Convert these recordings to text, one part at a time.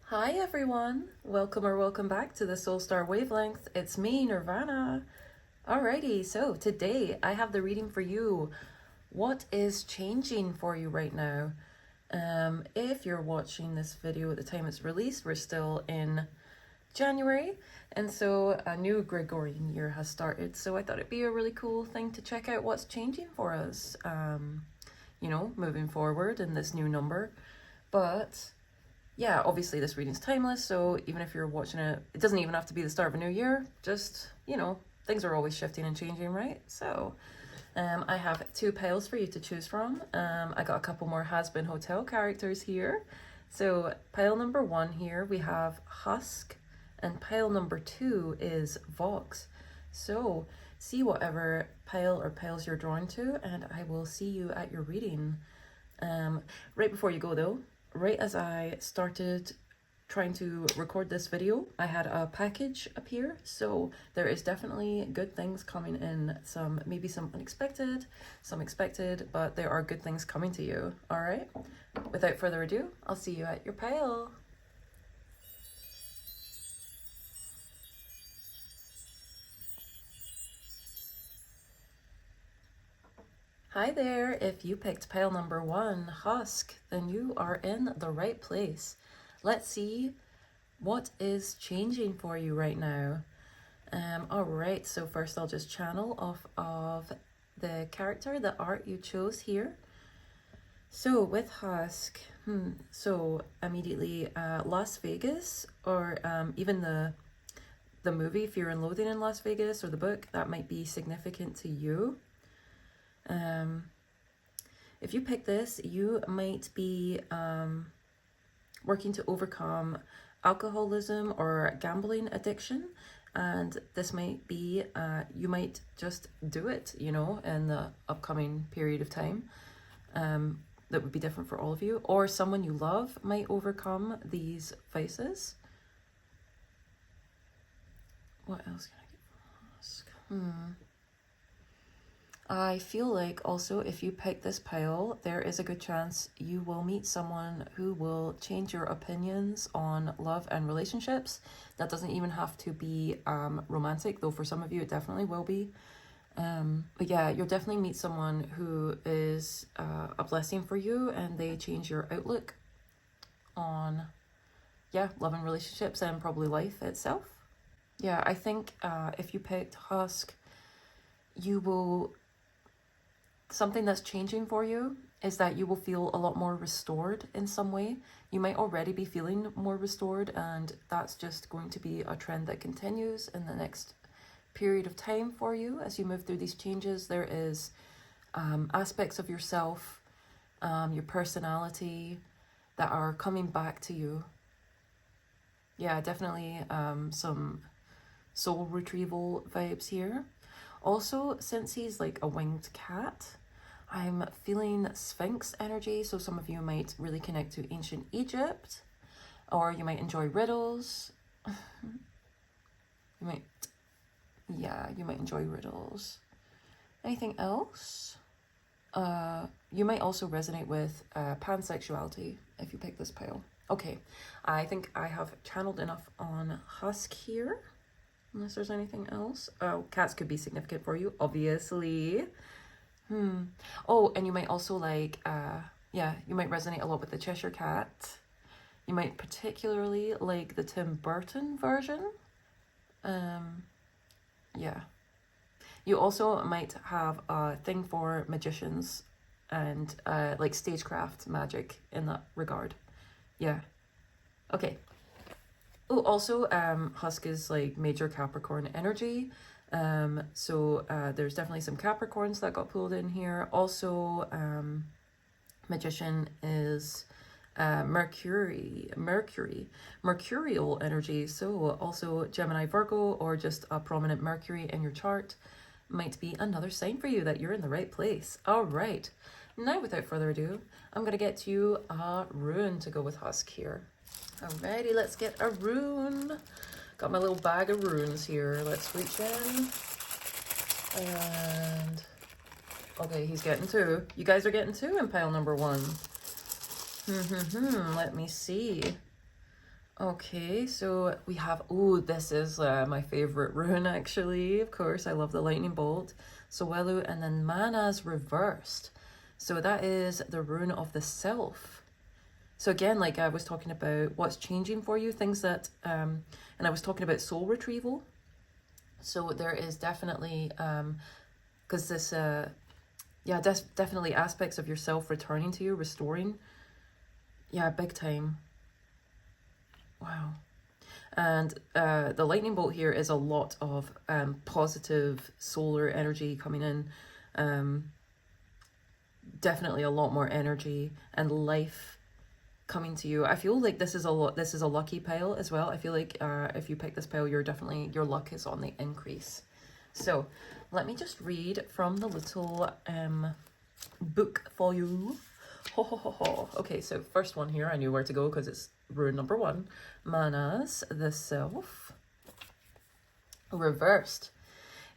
Hi everyone, welcome or welcome back to the Soul Star Wavelength. It's me, Nirvana. Alrighty, so today I have the reading for you. What is changing for you right now? If you're watching this video at the time it's released, we're still in January, and so a new Gregorian year has started. So I thought it'd be a really cool thing to check out what's changing for us, moving forward in this new number. But yeah, obviously this reading's timeless, so even if you're watching it, it doesn't even have to be the start of a new year. Just, things are always shifting and changing, right? So I have two piles for you to choose from. I got a couple more Has-Been Hotel characters here. So pile number 1 here, we have Husk, and pile number 2 is Vox. So see whatever pile or piles you're drawn to, and I will see you at your reading. Right before you go though, right as I started trying to record this video, I had a package appear, so there is definitely good things coming in. Maybe some unexpected, some expected, but there are good things coming to you. All right, without further ado, I'll see you at your pile. Hi there, if you picked pile number 1, Husk, then you are in the right place. Let's see what is changing for you right now. All right, so first I'll just channel off of the character, the art you chose here. So with Husk, so immediately Las Vegas, or even the movie Fear and Loathing in Las Vegas, or the book, that might be significant to you. If you pick this, you might be working to overcome alcoholism or gambling addiction, and this might be you might just do it, in the upcoming period of time. That would be different for all of you, or someone you love might overcome these vices. What else can I get from Husk? I feel like also if you pick this pile, there is a good chance you will meet someone who will change your opinions on love and relationships. That doesn't even have to be romantic, though for some of you it definitely will be. But yeah, you'll definitely meet someone who is a blessing for you, and they change your outlook on, love and relationships and probably life itself. Yeah, I think if you picked Husk, something that's changing for you is that you will feel a lot more restored in some way. You might already be feeling more restored, and that's just going to be a trend that continues in the next period of time for you as you move through these changes. There is aspects of yourself, your personality, that are coming back to you. Yeah, definitely some soul retrieval vibes here. Also, since he's like a winged cat, I'm feeling Sphinx energy, so some of you might really connect to ancient Egypt, or you might enjoy riddles. You might enjoy riddles. Anything else? You might also resonate with pansexuality if you pick this pile. Okay, I think I have channeled enough on Husk here. Unless there's anything else. Oh, cats could be significant for you, obviously. Oh, and you might also like, you might resonate a lot with the Cheshire Cat. You might particularly like the Tim Burton version. Yeah. You also might have a thing for magicians and like stagecraft magic in that regard. Yeah. Okay. Oh, also, Husk is like major Capricorn energy. So there's definitely some Capricorns that got pulled in here. Also, Magician is Mercurial energy. So also Gemini, Virgo, or just a prominent Mercury in your chart might be another sign for you that you're in the right place. All right. Now, without further ado, I'm going to get you a rune to go with Husk here. Alrighty, let's get a rune. Got my little bag of runes here. Let's reach in. And okay, he's getting 2. You guys are getting 2 in pile number 1. Let me see. Okay, so we have, oh, this is my favorite rune actually. Of course, I love the lightning bolt. Soelu, and then Mana's reversed. So that is the rune of the self. So again, like I was talking about what's changing for you, things that, and I was talking about soul retrieval. So there is definitely, because this, yeah, definitely aspects of yourself returning to you, restoring. Yeah, big time. Wow. And the lightning bolt here is a lot of positive solar energy coming in. Definitely a lot more energy and life coming to you. I feel like this is a lucky pile as well. I feel like if you pick this pile, you're definitely, your luck is on the increase. So let me just read from the little book for you. Ho ho ho ho. Okay, so first one here, I knew where to go because it's rune number 1. Manas, the self. Reversed.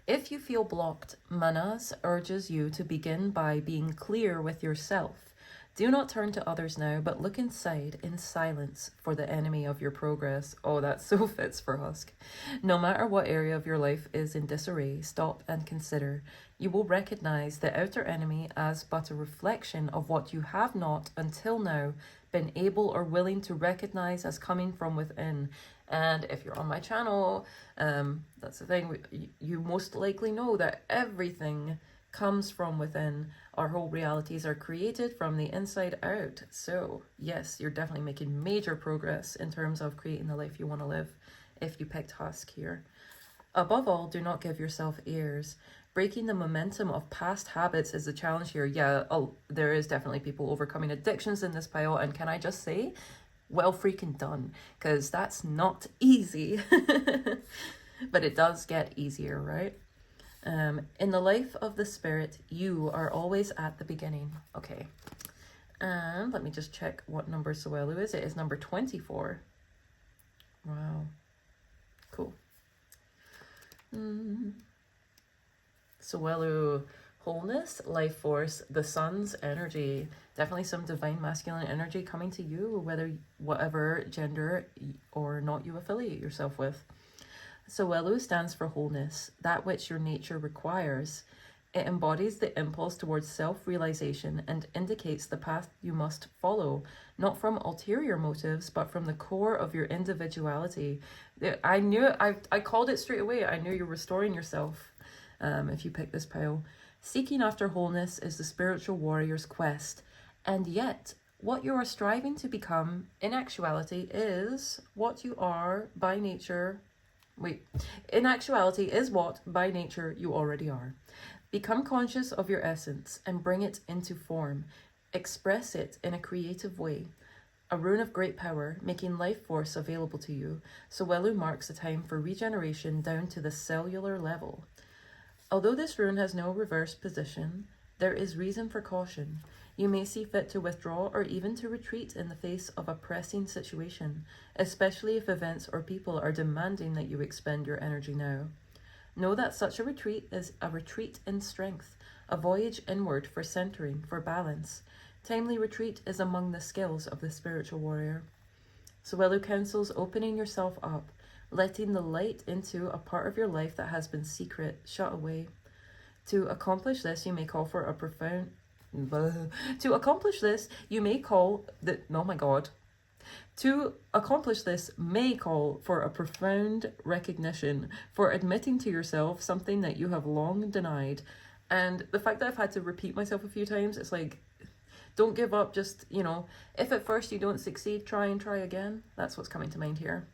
If you feel blocked, Manas urges you to begin by being clear with yourself. Do not turn to others now, but look inside in silence for the enemy of your progress. Oh, that so fits for Husk. No matter what area of your life is in disarray, stop and consider. You will recognize the outer enemy as but a reflection of what you have not, until now, been able or willing to recognize as coming from within. And if you're on my channel, that's the thing, you most likely know that everything comes from within. Our whole realities are created from the inside out. So yes, you're definitely making major progress in terms of creating the life you want to live if you picked Husk here. Above all, do not give yourself airs. Breaking the momentum of past habits is the challenge here. Yeah, there is definitely people overcoming addictions in this pile, and can I just say, well freaking done, because that's not easy. But it does get easier, right? In the life of the spirit, you are always at the beginning. Okay. And let me just check what number Soelu is. It is number 24. Wow. Cool. Soelu, wholeness, life force, the sun's energy. Definitely some divine masculine energy coming to you, whatever gender or not you affiliate yourself with. Soelu stands for wholeness, that which your nature requires. It embodies the impulse towards self-realization and indicates the path you must follow, not from ulterior motives, but from the core of your individuality. I called it straight away. I knew you're restoring yourself if you pick this pile. Seeking after wholeness is the spiritual warrior's quest, and yet what you are striving to become in actuality is what you are by nature. In actuality is what, by nature, you already are. Become conscious of your essence and bring it into form. Express it in a creative way. A rune of great power, making life force available to you. Soelu marks a time for regeneration down to the cellular level. Although this rune has no reverse position, there is reason for caution. You may see fit to withdraw or even to retreat in the face of a pressing situation, especially if events or people are demanding that you expend your energy now. Know that such a retreat is a retreat in strength, a voyage inward for centering, for balance. Timely retreat is among the skills of the spiritual warrior. Soelu counsels opening yourself up, letting the light into a part of your life that has been secret, shut away. To accomplish this, you may call for a profound... To accomplish this, you may call... Oh my god. To accomplish this may call for a profound recognition, for admitting to yourself something that you have long denied. And the fact that I've had to repeat myself a few times, it's like, don't give up, just, if at first you don't succeed, try and try again. That's what's coming to mind here.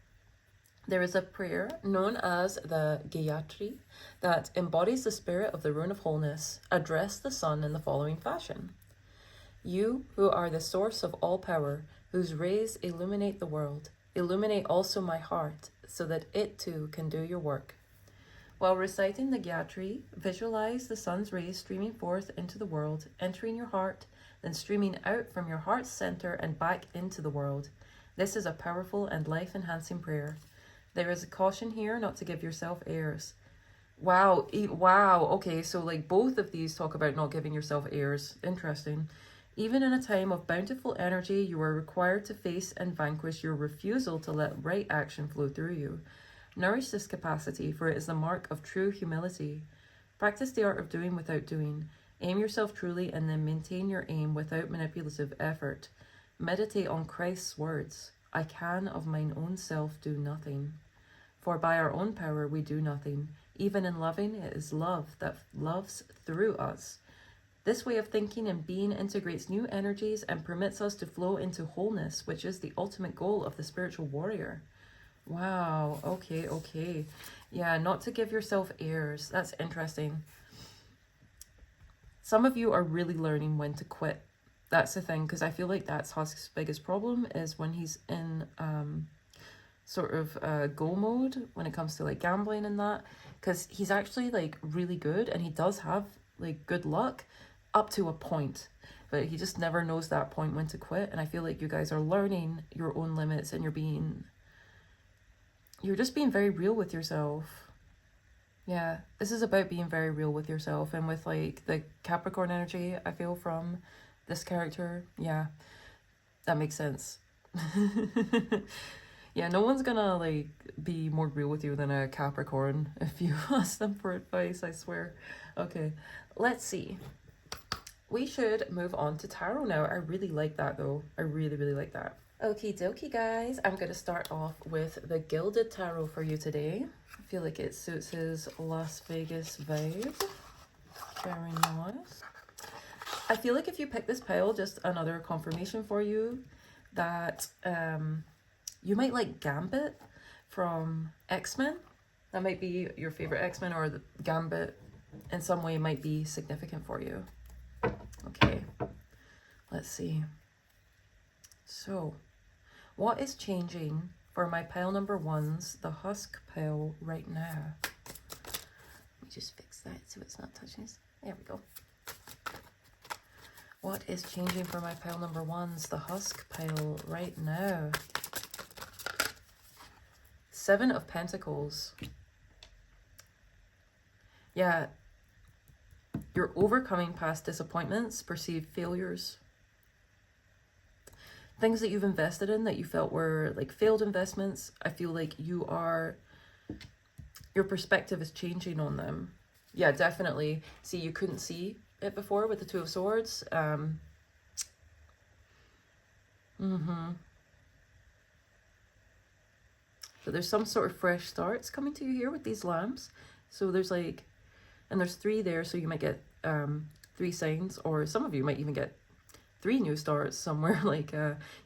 There is a prayer known as the Gayatri that embodies the spirit of the rune of wholeness. Address the sun in the following fashion. You, who are the source of all power, whose rays illuminate the world, illuminate also my heart, so that it too can do your work. While reciting the Gayatri, visualize the sun's rays streaming forth into the world, entering your heart, then streaming out from your heart's center and back into the world. This is a powerful and life-enhancing prayer. There is a caution here not to give yourself airs. Wow, okay, so like both of these talk about not giving yourself airs. Interesting. Even in a time of bountiful energy, you are required to face and vanquish your refusal to let right action flow through you. Nourish this capacity, for it is the mark of true humility. Practice the art of doing without doing. Aim yourself truly and then maintain your aim without manipulative effort. Meditate on Christ's words, I can of mine own self do nothing. For by our own power we do nothing. Even in loving, it is love that loves through us. This way of thinking and being integrates new energies and permits us to flow into wholeness, which is the ultimate goal of the spiritual warrior. Wow, okay. Yeah, not to give yourself airs. That's interesting. Some of you are really learning when to quit. That's the thing, because I feel like that's Husk's biggest problem, is when he's in sort of go mode when it comes to like gambling and that, because he's actually like really good and he does have like good luck up to a point, but he just never knows that point when to quit. And I feel like you guys are learning your own limits and you're just being very real with yourself. Yeah, this is about being very real with yourself, and with like the Capricorn energy I feel from this character. Yeah, that makes sense. Yeah, no one's gonna like be more real with you than a Capricorn if you ask them for advice, I swear. Okay, let's see. We should move on to tarot now. I really like that though. I really like that. Okie dokie, guys. I'm going to start off with the Gilded Tarot for you today. I feel like it suits his Las Vegas vibe. Very nice. I feel like if you pick this pile, just another confirmation for you that you might like Gambit from X-Men. That might be your favorite X-Men, or the Gambit in some way might be significant for you. Okay, let's see. So, what is changing for my pile number ones, the Husk pile, right now? Let me just fix that so it's not touching us. There we go. What is changing for my pile number ones, the Husk pile, right now? 7 of Pentacles. Yeah, you're overcoming past disappointments, perceived failures. Things that you've invested in that you felt were like failed investments. I feel like your perspective is changing on them. Yeah, definitely. See, you couldn't see it before with the Two of Swords. So there's some sort of fresh starts coming to you here with these lamps. So there's like, and there's 3 there, so you might get 3 signs, or some of you might even get 3 new starts somewhere. Like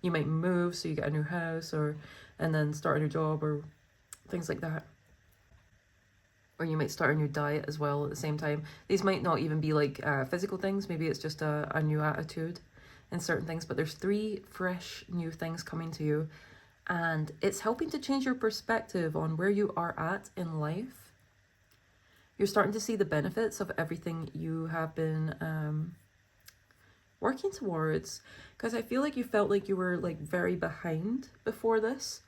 you might move, so you get a new house, and then start a new job, or things like that. Or you might start a new diet as well at the same time. These might not even be like physical things. Maybe it's just a new attitude in certain things. But there's 3 fresh new things coming to you. And it's helping to change your perspective on where you are at in life. You're starting to see the benefits of everything you have been working towards. Because I feel like you felt like you were like very behind before this.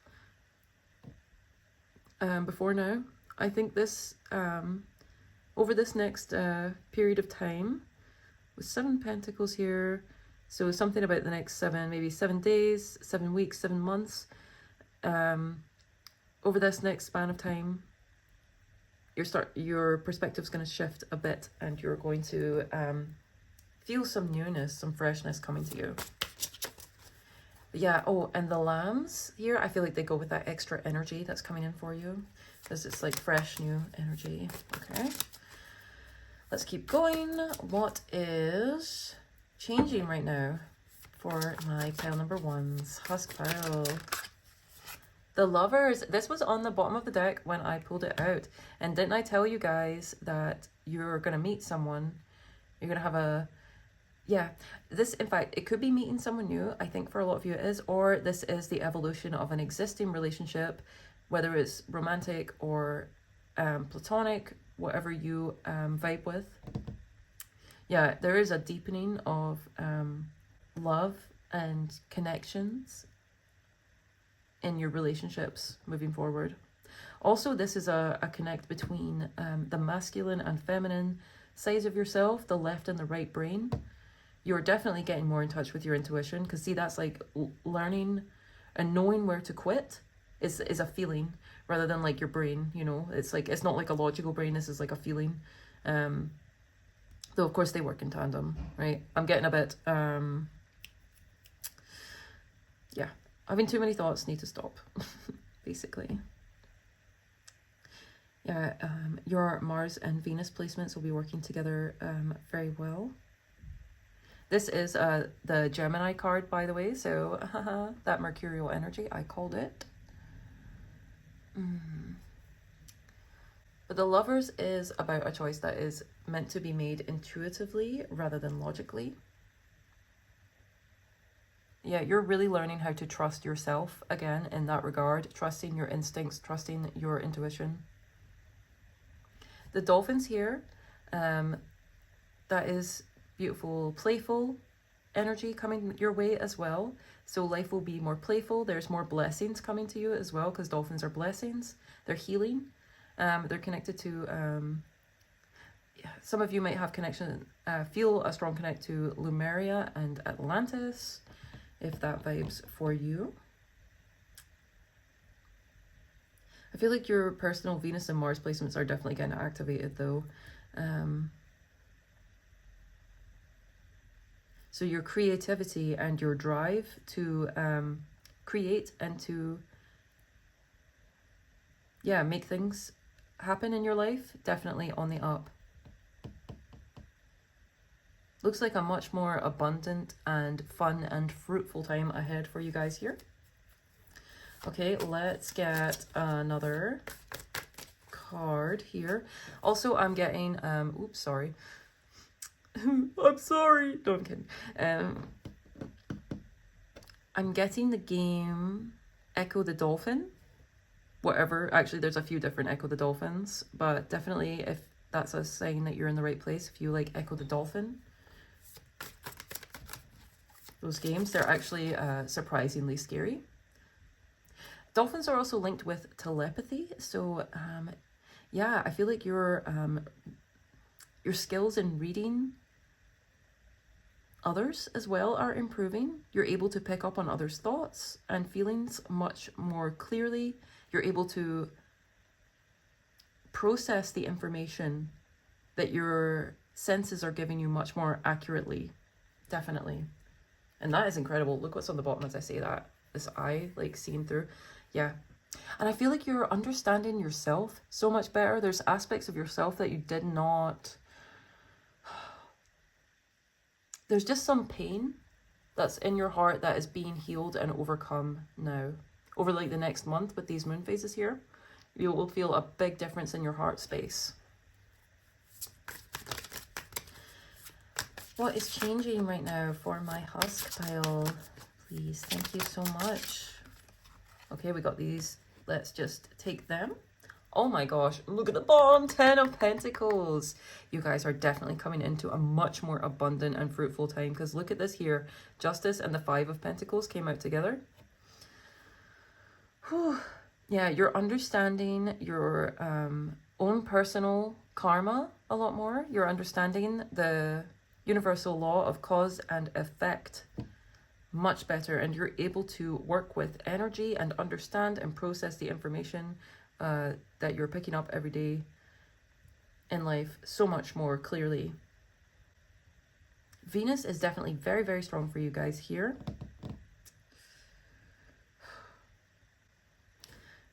Before now. I think this, over this next period of time, with 7 Pentacles here, so something about the next 7, maybe 7 days, 7 weeks, 7 months, over this next span of time, your perspective's going to shift a bit, and you're going to feel some newness, some freshness coming to you. But yeah, oh, and the lambs here, I feel like they go with that extra energy that's coming in for you, because it's like fresh new energy. Okay, let's keep going. What is changing right now for my pile number ones? Husk pile. The Lovers. This was on the bottom of the deck when I pulled it out. And didn't I tell you guys that you're going to meet someone? You're going to have a... Yeah, this, in fact, it could be meeting someone new. I think for a lot of you it is. Or this is the evolution of an existing relationship, whether it's romantic or platonic, whatever you vibe with. Yeah, there is a deepening of love and connections in your relationships moving forward. Also, this is a connect between the masculine and feminine sides of yourself, the left and the right brain. you're definitely getting more in touch with your intuition, because see, that's like learning and knowing where to quit is a feeling rather than like your brain, you know. It's like, it's not like a logical brain, this is like a feeling. Though of course they work in tandem, right? I'm getting a bit yeah, having too many thoughts, need to stop. Basically. Yeah, your Mars and Venus placements will be working together very well. This is the Gemini card, by the way, so that mercurial energy, I called it. But the Lovers is about a choice that is meant to be made intuitively rather than logically. Yeah, you're really learning how to trust yourself again in that regard, trusting your instincts, trusting your intuition. The Dolphins here, that is beautiful, playful energy coming your way as well. So life will be more playful. There's more blessings coming to you as well, because dolphins are blessings. They're healing. They're connected to, some of you might have connection, feel a strong connect to Lemuria and Atlantis, if that vibes for you. I feel like your personal Venus and Mars placements are definitely getting activated though. So your creativity and your drive to create and to, yeah, make things happen in your life, definitely on the up. Looks like a much more abundant and fun and fruitful time ahead for you guys here. Okay, let's get another card here. Also, I'm getting, oops, sorry. I'm sorry. No, I'm kidding. I'm getting the game Echo the Dolphin. Whatever. Actually, there's a few different Echo the Dolphins, but definitely if that's a sign that you're in the right place, if you like Echo the Dolphin. Those games, they're actually surprisingly scary. Dolphins are also linked with telepathy, so yeah, I feel like your skills in reading others as well are improving. You're able to pick up on others' thoughts and feelings much more clearly. You're able to process the information that your senses are giving you much more accurately, definitely. And that is incredible. Look what's on the bottom as I say that. This eye, like, seeing through. Yeah. And I feel like you're understanding yourself so much better. There's aspects of yourself that you did not... There's just some pain that's in your heart that is being healed and overcome now. Over, like, the next month with these moon phases here, you will feel a big difference in your heart space. What is changing right now for my Husk pile? Please, thank you so much. Okay, we got these. Let's just take them. Oh my gosh, look at the bottom, 10 of Pentacles. You guys are definitely coming into a much more abundant and fruitful time, because look at this here. Justice and the 5 of Pentacles came out together. Whew. Yeah, you're understanding your own personal karma a lot more. You're understanding the universal law of cause and effect much better, and you're able to work with energy and understand and process the information that you're picking up every day in life so much more clearly. Venus is definitely very, very strong for you guys here.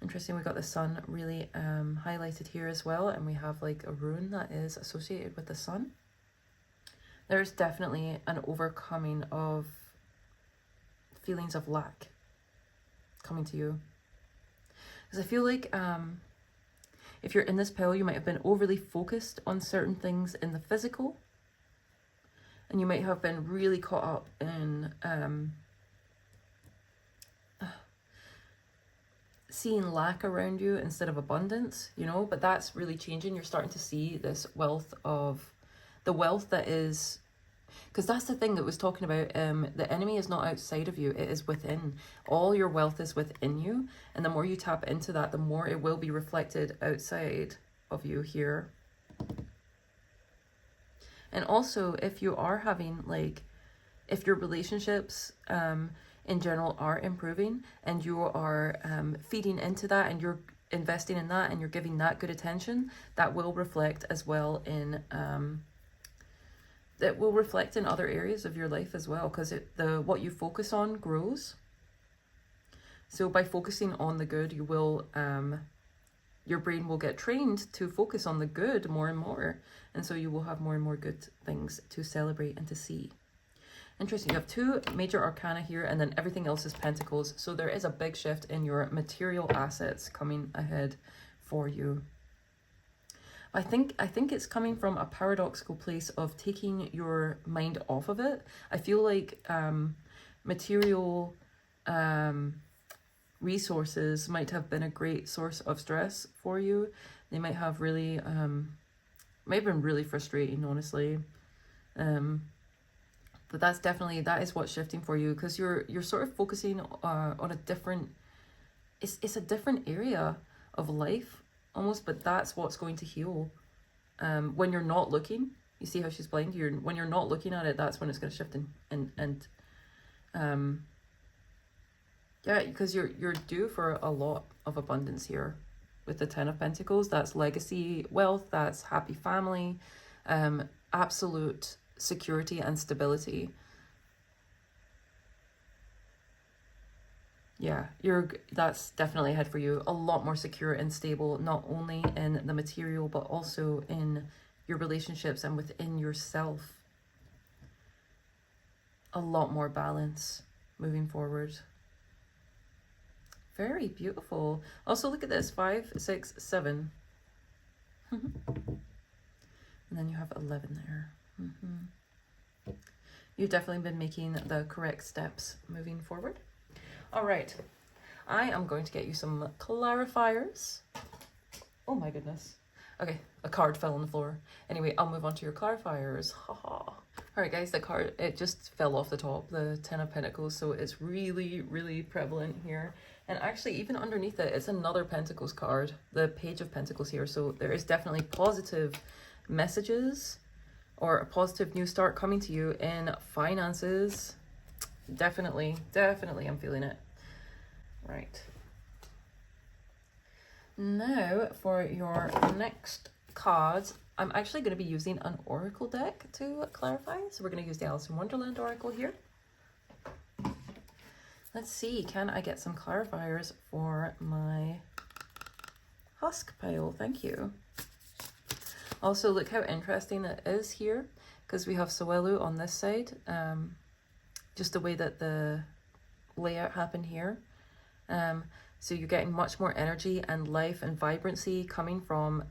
Interesting, we got the sun really highlighted here as well, and we have like a rune that is associated with the sun. There's definitely an overcoming of feelings of lack coming to you. Because I feel like if you're in this pile, you might have been overly focused on certain things in the physical. And you might have been really caught up in seeing lack around you instead of abundance, you know. But that's really changing. You're starting to see this wealth of... the wealth that is... because that's the thing that was talking about, the enemy is not outside of you, it is within. All your wealth is within you, and the more you tap into that, the more it will be reflected outside of you here. And also, if you are having like if your relationships in general are improving, and you are feeding into that, and you're investing in that, and you're giving that good attention, that will reflect as well in that will reflect in other areas of your life as well, because what you focus on grows. So by focusing on the good, you will your brain will get trained to focus on the good more and more, and so you will have more and more good things to celebrate and to see. Interesting. You have 2 major arcana here, and then everything else is pentacles. So there is a big shift in your material assets coming ahead for you. I think it's coming from a paradoxical place of taking your mind off of it. I feel like material resources might have been a great source of stress for you. They might have really might have been really frustrating, honestly. But that is what's shifting for you, because you're sort of focusing on a different, it's a different area of life almost, but that's what's going to heal. When you're not looking, you see how she's blind. When you're not looking at it, that's when it's going to shift and yeah, because you're due for a lot of abundance here with the 10 of Pentacles. That's legacy wealth, that's happy family, absolute security and stability. Yeah, that's definitely ahead for you. A lot more secure and stable, not only in the material, but also in your relationships and within yourself. A lot more balance moving forward. Very beautiful. Also, look at this. 5, 6, 7. And then you have 11 there. You've definitely been making the correct steps moving forward. All right. I am going to get you some clarifiers. Oh my goodness. Okay, a card fell on the floor. Anyway, I'll move on to your clarifiers. Haha. All right, guys, the card, it just fell off the top, the 10 of Pentacles, so it's really, really prevalent here. And actually, even underneath it, it's another Pentacles card, the Page of Pentacles here. So there is definitely positive messages or a positive new start coming to you in finances. Definitely, I'm feeling it. Right. Now, for your next cards, I'm actually going to be using an oracle deck to clarify. So we're going to use the Alice in Wonderland oracle here. Let's see, can I get some clarifiers for my Husk pile? Thank you. Also, look how interesting it is here, because we have Sowelu on this side. Just the way that the layout happened here. So you're getting much more energy and life and vibrancy coming from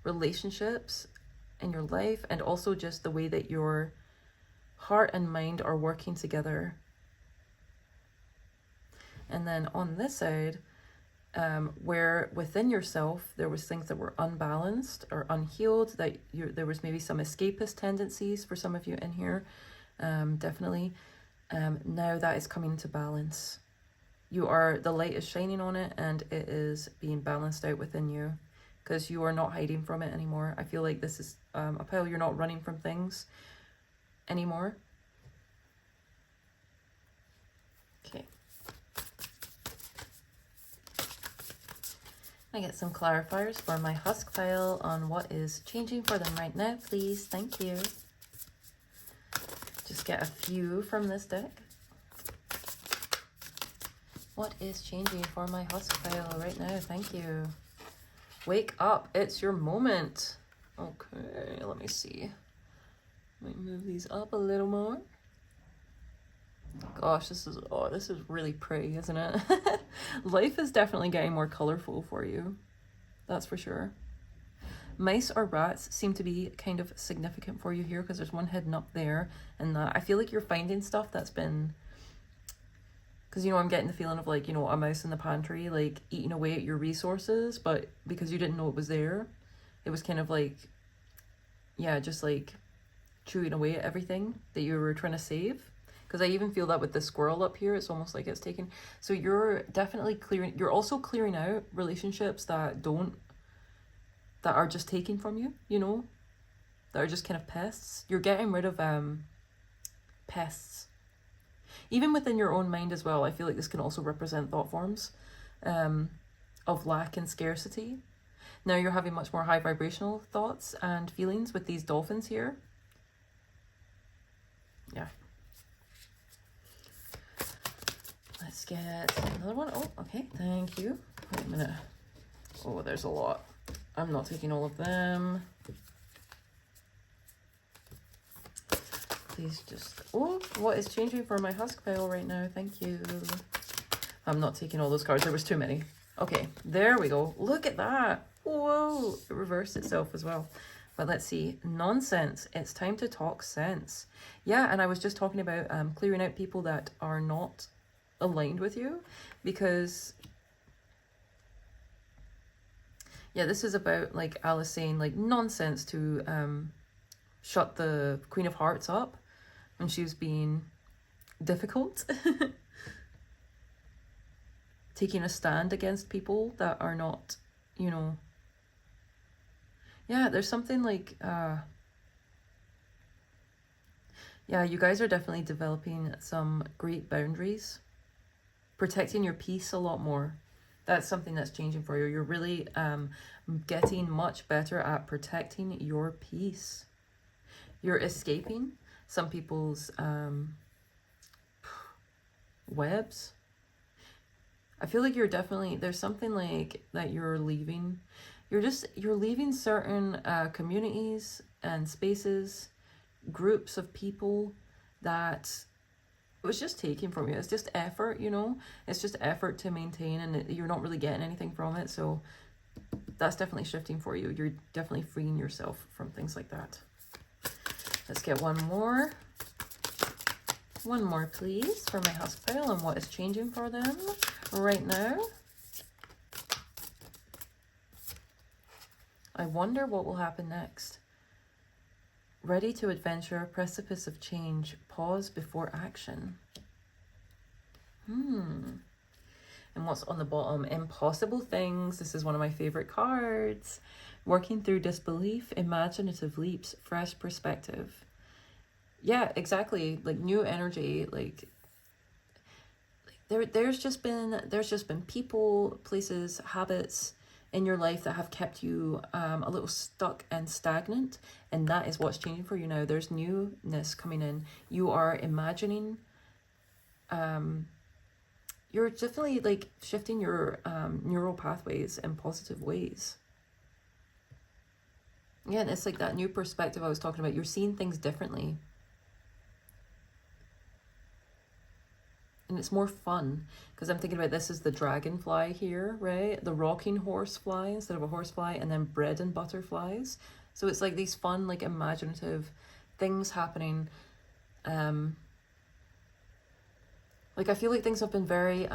relationships in your life, and also just the way that your heart and mind are working together. And then on this side, where within yourself there was things that were unbalanced or unhealed, that there was maybe some escapist tendencies for some of you in here, definitely. Now that is coming into balance. The light is shining on it, and it is being balanced out within you, because you are not hiding from it anymore. I feel like this is a pile, you're not running from things anymore. Okay. I get some clarifiers for my Husk pile on what is changing for them right now, please. Thank you. Just get a few from this deck. What is changing for my Husk pile right now? Thank you. Wake up. It's your moment. Okay, let me see. Let me move these up a little more. Gosh, this is really pretty, isn't it? Life is definitely getting more colorful for you. That's for sure. Mice or rats seem to be kind of significant for you here, because there's one hidden up there, and I feel like you're finding stuff that's been, because, I'm getting the feeling of like, a mouse in the pantry, like eating away at your resources, but because you didn't know it was there, it was kind of like, yeah, just like chewing away at everything that you were trying to save. Because I even feel that with the squirrel up here, it's almost like it's taken. So you're definitely you're also clearing out relationships that are just taking from you, that are just kind of pests. You're getting rid of pests. Even within your own mind as well, I feel like this can also represent thought forms of lack and scarcity. Now you're having much more high vibrational thoughts and feelings with these dolphins here. Yeah. Let's get another one. Oh, okay, thank you. Wait a minute. Oh, there's a lot. I'm not taking all of them. Please just... Oh, what is changing for my Husk pile right now? Thank you. I'm not taking all those cards. There was too many. Okay, there we go. Look at that. Whoa, it reversed itself as well. But let's see. Nonsense. It's time to talk sense. Yeah, and I was just talking about clearing out people that are not aligned with you, because yeah, this is about, like Alice saying, like, nonsense to shut the Queen of Hearts up when she was being difficult. Taking a stand against people that are not, you know. Yeah, there's something like yeah, you guys are definitely developing some great boundaries, protecting your peace a lot more. That's something that's changing for you. You're really getting much better at protecting your peace. You're escaping some people's webs. I feel like you're definitely, there's something like that you're leaving. You're leaving certain communities and spaces, groups of people that was just taken from you. It's just effort, you know. It's just effort to maintain, and you're not really getting anything from it. So that's definitely shifting for you. You're definitely freeing yourself from things like that. Let's get one more. One more, please, for my Husk pile and what is changing for them right now. I wonder what will happen next. Ready to adventure, precipice of change, pause before action. And what's on the bottom? Impossible things. This is one of my favorite cards. Working through disbelief, imaginative leaps, fresh perspective. Yeah, exactly. Like new energy. Like there's just been people, places, habits in your life that have kept you a little stuck and stagnant, and that is what's changing for you now. There's newness coming in. You are imagining, you're definitely like shifting your neural pathways in positive ways. Yeah, and it's like that new perspective I was talking about. You're seeing things differently. And it's more fun, because I'm thinking about this as the dragonfly here, right? The rocking horsefly instead of a horsefly, and then bread and butterflies. So it's like these fun, like imaginative things happening. Like I feel like things have been very,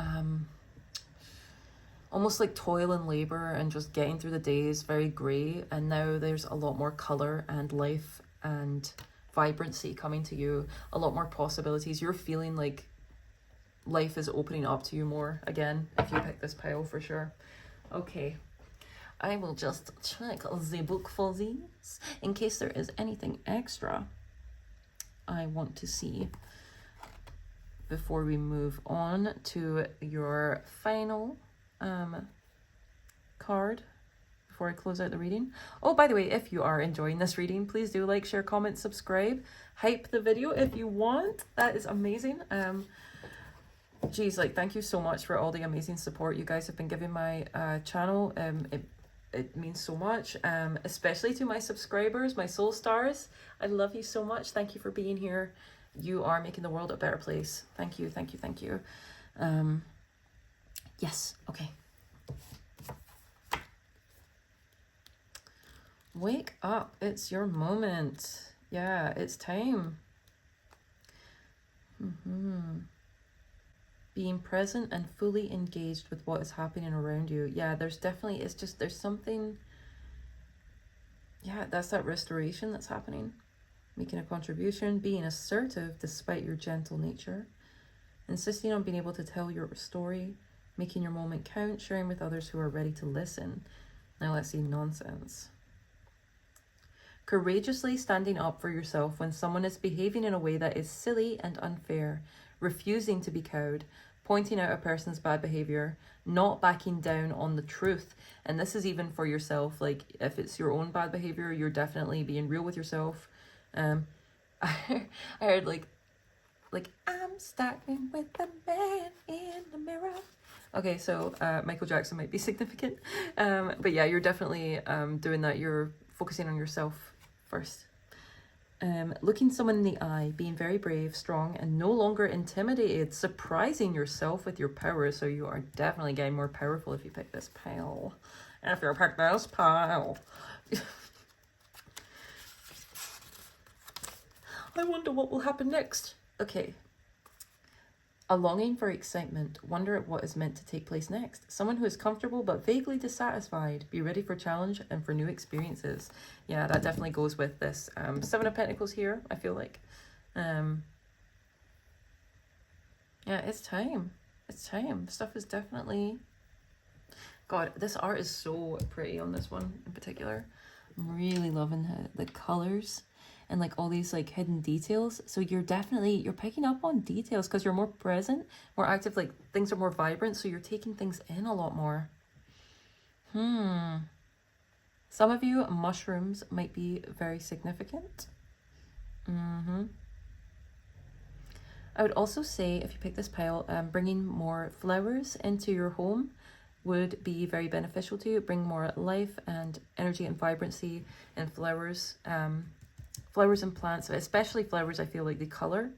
almost like toil and labor and just getting through the days, very grey. And now there's a lot more colour and life and vibrancy coming to you. A lot more possibilities. You're feeling like life is opening up to you more again if you pick this pile for sure. Okay, I will just check the book for these in case there is anything extra I want to see before we move on to your final card before I close out the reading. Oh, by the way, if you are enjoying this reading, please do like, share, comment, subscribe, hype the video if you want. That is amazing. Geez, like, thank you so much for all the amazing support you guys have been giving my channel. It means so much, especially to my subscribers, my soul stars. I love you so much. Thank you for being here. You are making the world a better place. Thank you, thank you, thank you. Yes, okay. Wake up. It's your moment. Yeah, it's time. Being present and fully engaged with what is happening around you. Yeah, there's definitely, it's just, there's something, yeah, that's that restoration that's happening. Making a contribution, being assertive despite your gentle nature, insisting on being able to tell your story, making your moment count, sharing with others who are ready to listen. Now let's see, nonsense. Courageously standing up for yourself when someone is behaving in a way that is silly and unfair, refusing to be cowed, pointing out a person's bad behavior, not backing down on the truth. And this is even for yourself. Like, if it's your own bad behavior, you're definitely being real with yourself. I heard like I'm starting with the man in the mirror. Okay, so Michael Jackson might be significant, but yeah, you're definitely doing that. You're focusing on yourself first. Looking someone in the eye, being very brave, strong, and no longer intimidated, surprising yourself with your power. So you are definitely getting more powerful if you pick this pile. If you pick this pile. I wonder what will happen next. Okay. A longing for excitement. Wonder at what is meant to take place next. Someone who is comfortable but vaguely dissatisfied. Be ready for challenge and for new experiences. Yeah, that definitely goes with this Seven of Pentacles here, I feel like. Yeah, it's time. It's time. Stuff is definitely... God, this art is so pretty on this one in particular. I'm really loving the colors. And like all these like hidden details. So you're picking up on details because you're more present, more active, like things are more vibrant. So you're taking things in a lot more. Some of you, mushrooms might be very significant. I would also say, if you pick this pile, bringing more flowers into your home would be very beneficial to you. Bring more life and energy and vibrancy in flowers. Flowers and plants, especially flowers, I feel like the color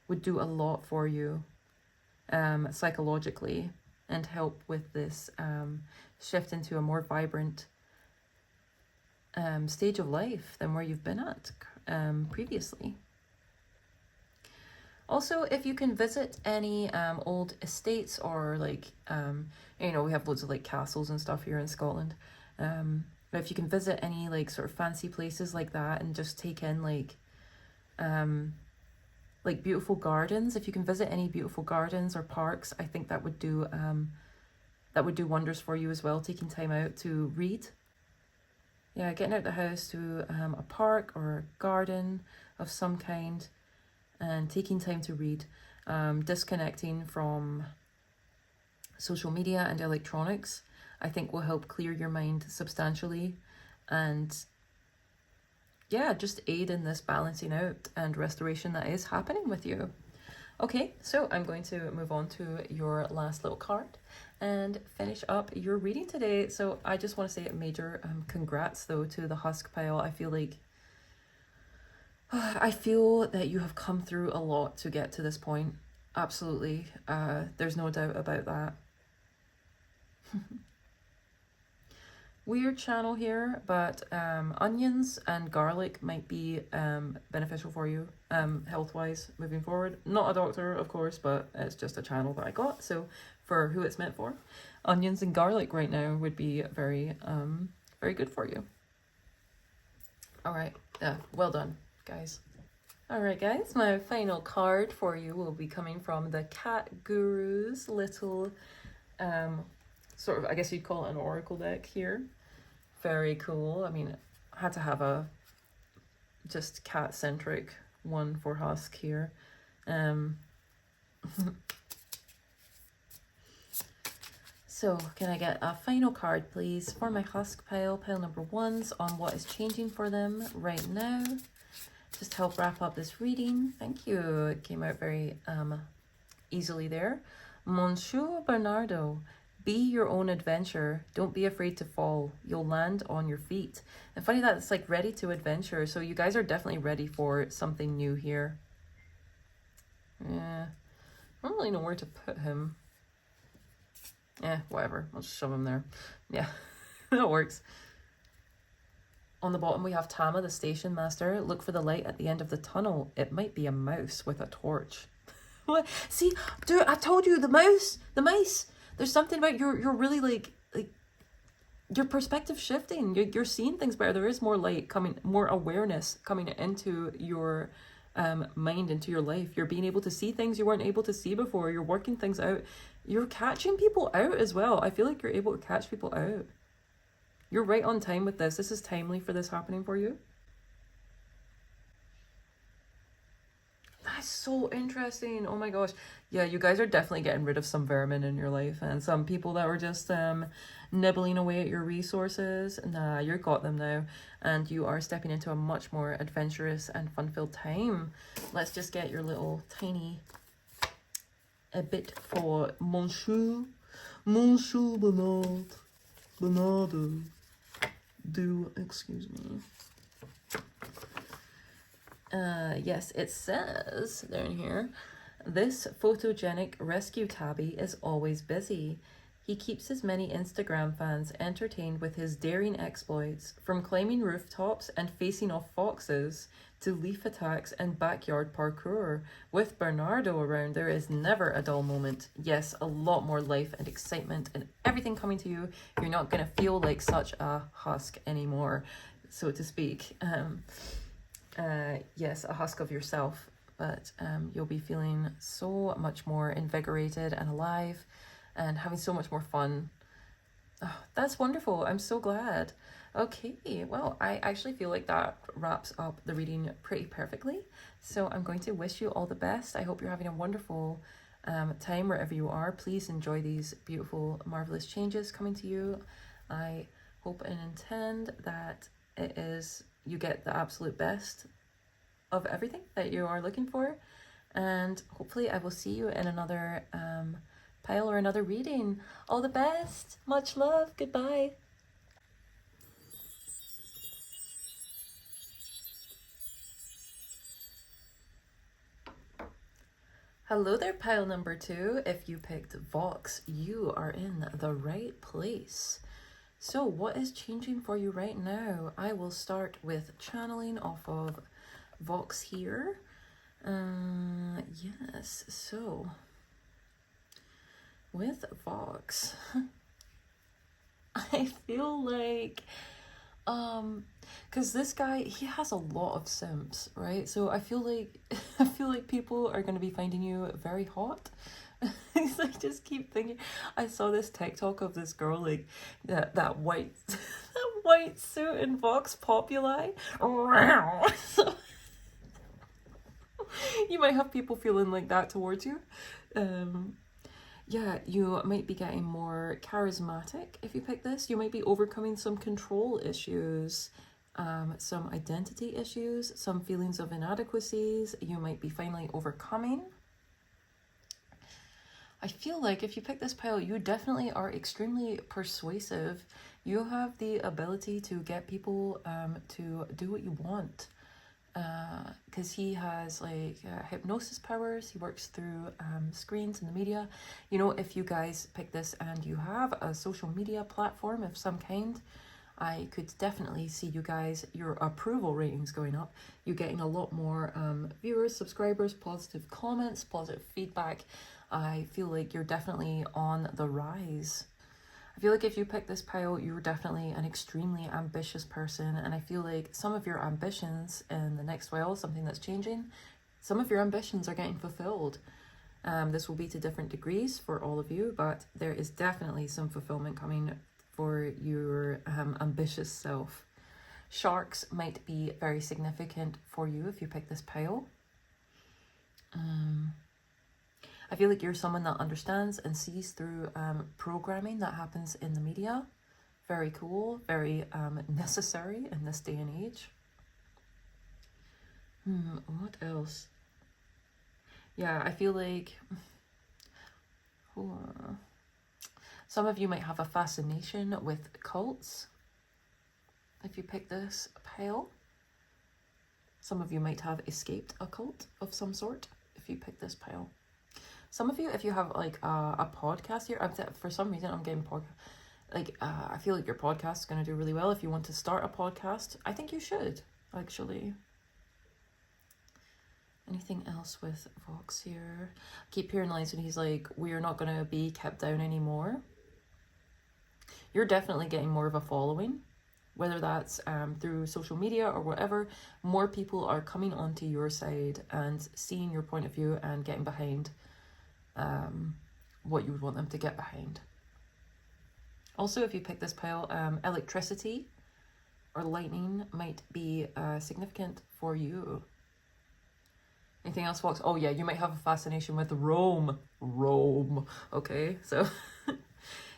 would do a lot for you psychologically and help with this shift into a more vibrant stage of life than where you've been at previously. Also, if you can visit any old estates or like, we have loads of like castles and stuff here in Scotland. But if you can visit any like sort of fancy places like that and just take in like beautiful gardens, if you can visit any beautiful gardens or parks, I think that would do wonders for you as well. Taking time out to read. Yeah, getting out the house to a park or a garden of some kind and taking time to read. Disconnecting from social media and electronics, I think will help clear your mind substantially and yeah, just aid in this balancing out and restoration that is happening with you. Okay, so I'm going to move on to your last little card and finish up your reading today. So I just want to say a major congrats though to the Husk pile. I feel that you have come through a lot to get to this point. Absolutely. There's no doubt about that. Weird channel here, but onions and garlic might be beneficial for you health-wise moving forward. Not a doctor, of course, but it's just a channel that I got. So for who it's meant for, onions and garlic right now would be very, very good for you. All right. Yeah, well done, guys. All right, guys, my final card for you will be coming from the Cat Guru's little sort of, I guess you'd call it an oracle deck here. Very cool. I mean, I had to have a just cat-centric one for Husk here. So can I get a final card, please, for my Husk pile number 1s on what is changing for them right now? Just help wrap up this reading. Thank you. It came out very easily there. Monsieur Bernardo. Be your own adventure. Don't be afraid to fall. You'll land on your feet. And funny that it's like ready to adventure. So you guys are definitely ready for something new here. Yeah. I don't really know where to put him. Yeah, whatever. I'll just shove him there. Yeah, that works. On the bottom we have Tama, the station master. Look for the light at the end of the tunnel. It might be a mouse with a torch. What? See, dude, I told you, the mice. There's something about you're really like your perspective shifting. You're seeing things better. There is more light coming, more awareness coming into your mind, into your life. You're being able to see things you weren't able to see before. You're working things out. You're catching people out as well. I feel like you're able to catch people out. You're right on time with this. This is timely for this happening for you. That's so interesting. Oh my gosh. Yeah, you guys are definitely getting rid of some vermin in your life, and some people that were just nibbling away at your resources. Nah, you got them now, and you are stepping into a much more adventurous and fun-filled time. Let's just get your little tiny a bit for Monsieur Bernard. Excuse me. Yes, it says down here, this photogenic rescue tabby is always busy. He keeps his many Instagram fans entertained with his daring exploits, from climbing rooftops and facing off foxes to leaf attacks and backyard parkour. With Bernardo around, there is never a dull moment. Yes, a lot more life and excitement and everything coming to you. You're not going to feel like such a husk anymore, so to speak. Yes, a husk of yourself, but you'll be feeling so much more invigorated and alive and having so much more fun. Oh, that's wonderful. I'm so glad. Okay, well, I actually feel like that wraps up the reading pretty perfectly. So I'm going to wish you all the best. I hope you're having a wonderful time wherever you are. Please enjoy these beautiful, marvelous changes coming to you. I hope and intend that you get the absolute best of everything that you are looking for, and hopefully I will see you in another pile or another reading. All the best, much love, goodbye. Hello there, pile number 2. If you picked Vox, you are in the right place. So what is changing for you right now? I will start with channeling off of Vox here. Yes, so with Vox, I feel like, because this guy, he has a lot of simps, right? So I feel like people are going to be finding you very hot. I just keep thinking, I saw this TikTok of this girl, like that white that white suit in Vox Populi. So you might have people feeling like that towards you. Yeah, you might be getting more charismatic if you pick this. You might be overcoming some control issues, some identity issues, some feelings of inadequacies you might be finally overcoming. I feel like if you pick this pile, you definitely are extremely persuasive. You have the ability to get people to do what you want. Because he has like hypnosis powers. He works through screens in the media. You know, if you guys pick this and you have a social media platform of some kind, I could definitely see you guys, your approval ratings going up. You're getting a lot more viewers, subscribers, positive comments, positive feedback. I feel like you're definitely on the rise. I feel like if you pick this pile, you're definitely an extremely ambitious person, and I feel like some of your ambitions in the next while, something that's changing, some of your ambitions are getting fulfilled. This will be to different degrees for all of you, but there is definitely some fulfillment coming for your ambitious self. Sharks might be very significant for you if you pick this pile. I feel like you're someone that understands and sees through programming that happens in the media. Very cool, very necessary in this day and age. What else? Yeah, I feel like some of you might have a fascination with cults if you pick this pile. Some of you might have escaped a cult of some sort if you pick this pile. Some of you, if you have like a podcast here, for some reason I'm getting I feel like your podcast is going to do really well. If you want to start a podcast, I think you should, actually. Anything else with Vox here? I keep hearing lines when he's like, we're not going to be kept down anymore. You're definitely getting more of a following, whether that's through social media or whatever. More people are coming onto your side and seeing your point of view and getting behind what you would want them to get behind. Also, if you pick this pile, electricity or lightning might be significant for you. Anything else, Fox? Oh yeah, you might have a fascination with Rome. Rome. Okay, so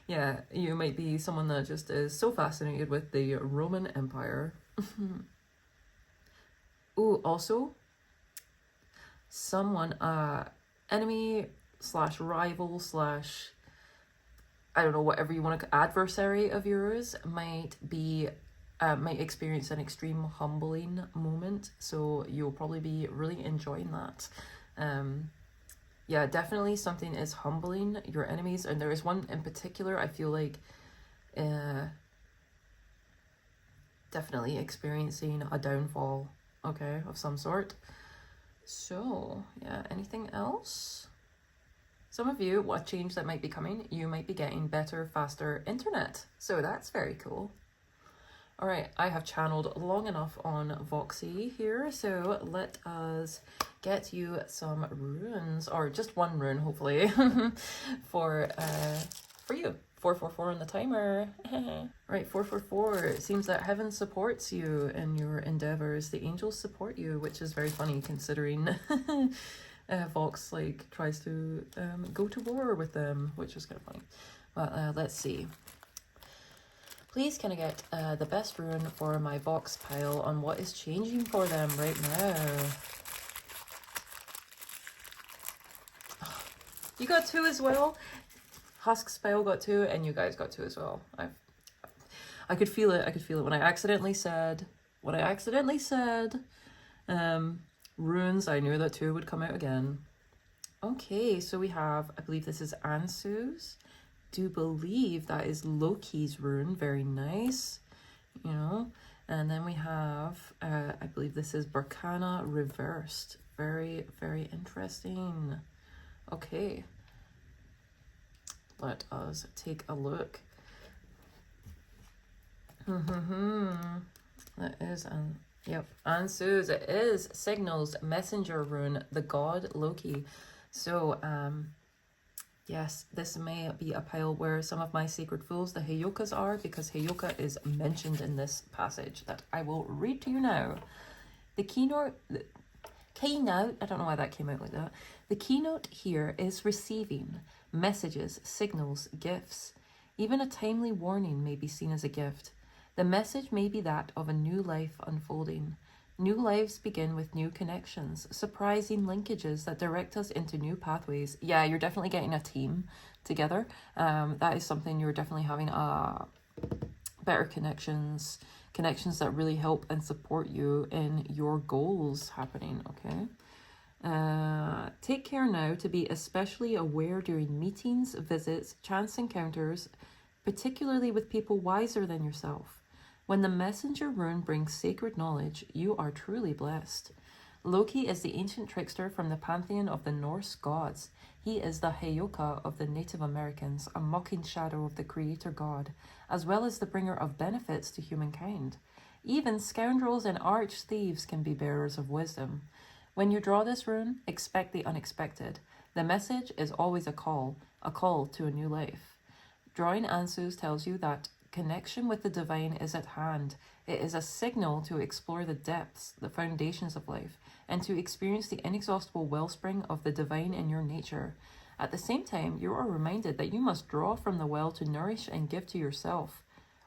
yeah, you might be someone that just is so fascinated with the Roman Empire. Ooh, also, someone, enemy slash rival slash, I don't know, whatever you want to, adversary of yours might be, might experience an extreme humbling moment. So you'll probably be really enjoying that. Yeah, definitely something is humbling your enemies. And there is one in particular, I feel like, definitely experiencing a downfall, okay, of some sort. So, yeah, anything else? Some of you, what change that might be coming, you might be getting better, faster internet. So that's very cool. All right, I have channeled long enough on Voxy here, so let us get you some runes, or just one rune, hopefully, for you. 444 on the timer. Right, 444. It seems that heaven supports you in your endeavors. The angels support you, which is very funny considering Vox like tries to go to war with them, which is kind of funny. But let's see. Please can I get the best rune for my Vox pile on what is changing for them right now? You got 2 as well? Husk's pile got 2 and you guys got 2 as well. I could feel it. I could feel it when I accidentally said runes. I knew that 2 would come out again. Okay, so we have, I believe this is Ansu's. Do believe that is Loki's rune. Very nice, you know. And then we have, I believe this is Barkana reversed. Very, very interesting. Okay. Let us take a look. That is, yep, Ansu's. It is Signal's messenger rune, the god Loki. So, yes, this may be a pile where some of my sacred fools, the Heyokas, are, because Heyoka is mentioned in this passage that I will read to you now. The keynote, I don't know why that came out like that. The keynote here is receiving messages, signals, gifts. Even a timely warning may be seen as a gift. The message may be that of a new life unfolding. New lives begin with new connections, surprising linkages that direct us into new pathways. Yeah, you're definitely getting a team together. That is something you're definitely having better connections that really help and support you in your goals happening, okay? Take care now to be especially aware during meetings, visits, chance encounters, particularly with people wiser than yourself. When the messenger rune brings sacred knowledge, you are truly blessed. Loki is the ancient trickster from the pantheon of the Norse gods. He is the Heyoka of the Native Americans, a mocking shadow of the creator god, as well as the bringer of benefits to humankind. Even scoundrels and arch thieves can be bearers of wisdom. When you draw this rune, expect the unexpected. The message is always a call to a new life. Drawing Ansu's tells you that connection with the divine is at hand. It is a signal to explore the depths, the foundations of life, and to experience the inexhaustible wellspring of the divine in your nature. At the same time, you are reminded that you must draw from the well to nourish and give to yourself.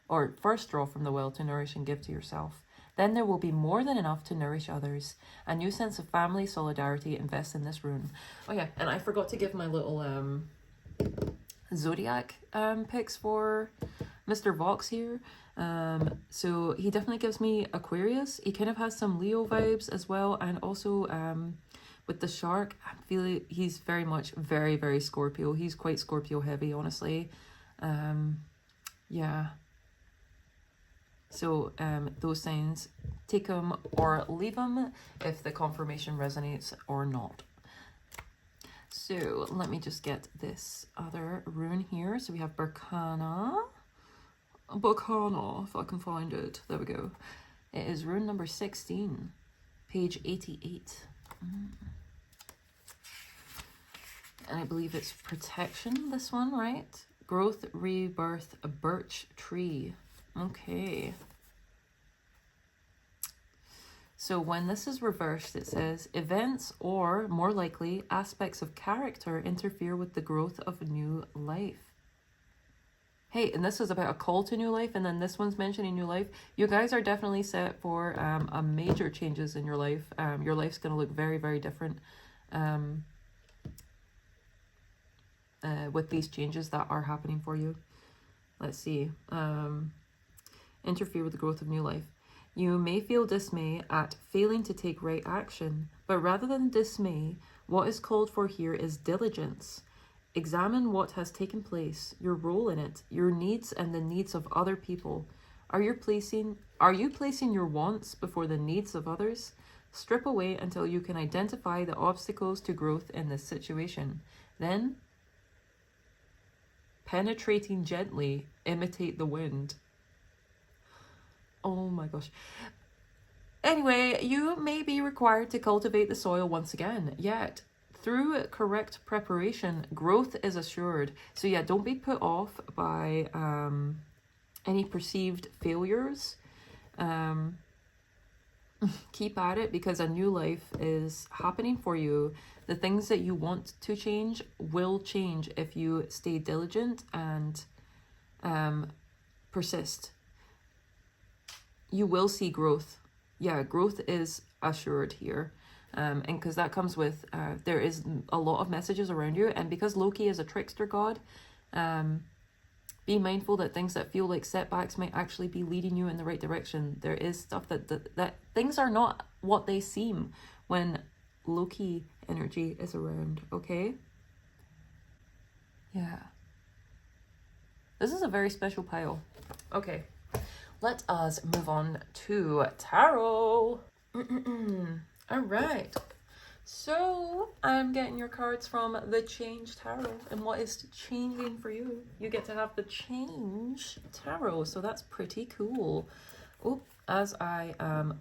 Or first draw from the well to nourish and give to yourself. Then there will be more than enough to nourish others. A new sense of family solidarity invests in this rune. Oh yeah, and I forgot to give my little zodiac picks for Mr. Vox here. So he definitely gives me Aquarius. He kind of has some Leo vibes as well, and also with the shark, I feel he's very much very, very Scorpio. He's quite Scorpio heavy, honestly. Yeah. So those signs, take them or leave them if the confirmation resonates or not. So let me just get this other rune here. So we have Barkana, if I can find it. There we go. It is rune number 16, page 88. And I believe it's protection, this one, right? Growth, rebirth, a birch tree. Okay. So when this is reversed, it says, events or, more likely, aspects of character interfere with the growth of a new life. Hey, and this is about a call to new life, and then this one's mentioning new life. You guys are definitely set for a major changes in your life. Your life's going to look very, very different with these changes that are happening for you. Let's see. Interfere with the growth of new life. You may feel dismay at failing to take right action, but rather than dismay, what is called for here is diligence. Examine what has taken place, your role in it, your needs and the needs of other people. Are you placing your wants before the needs of others? Strip away until you can identify the obstacles to growth in this situation. Then, penetrating gently, imitate the wind. Oh my gosh. Anyway, you may be required to cultivate the soil once again, yet through correct preparation, growth is assured. So yeah, don't be put off by any perceived failures. Keep at it, because a new life is happening for you. The things that you want to change will change if you stay diligent and persist. You will see growth. Yeah, growth is assured here. And because that comes with, there is a lot of messages around you. And because Loki is a trickster god, be mindful that things that feel like setbacks might actually be leading you in the right direction. There is stuff that things are not what they seem when Loki energy is around, okay? Yeah. This is a very special pile. Okay. Let us move on to tarot. All right. So I'm getting your cards from the Change Tarot. And what is changing for you? You get to have the Change Tarot. So that's pretty cool. Oh, as I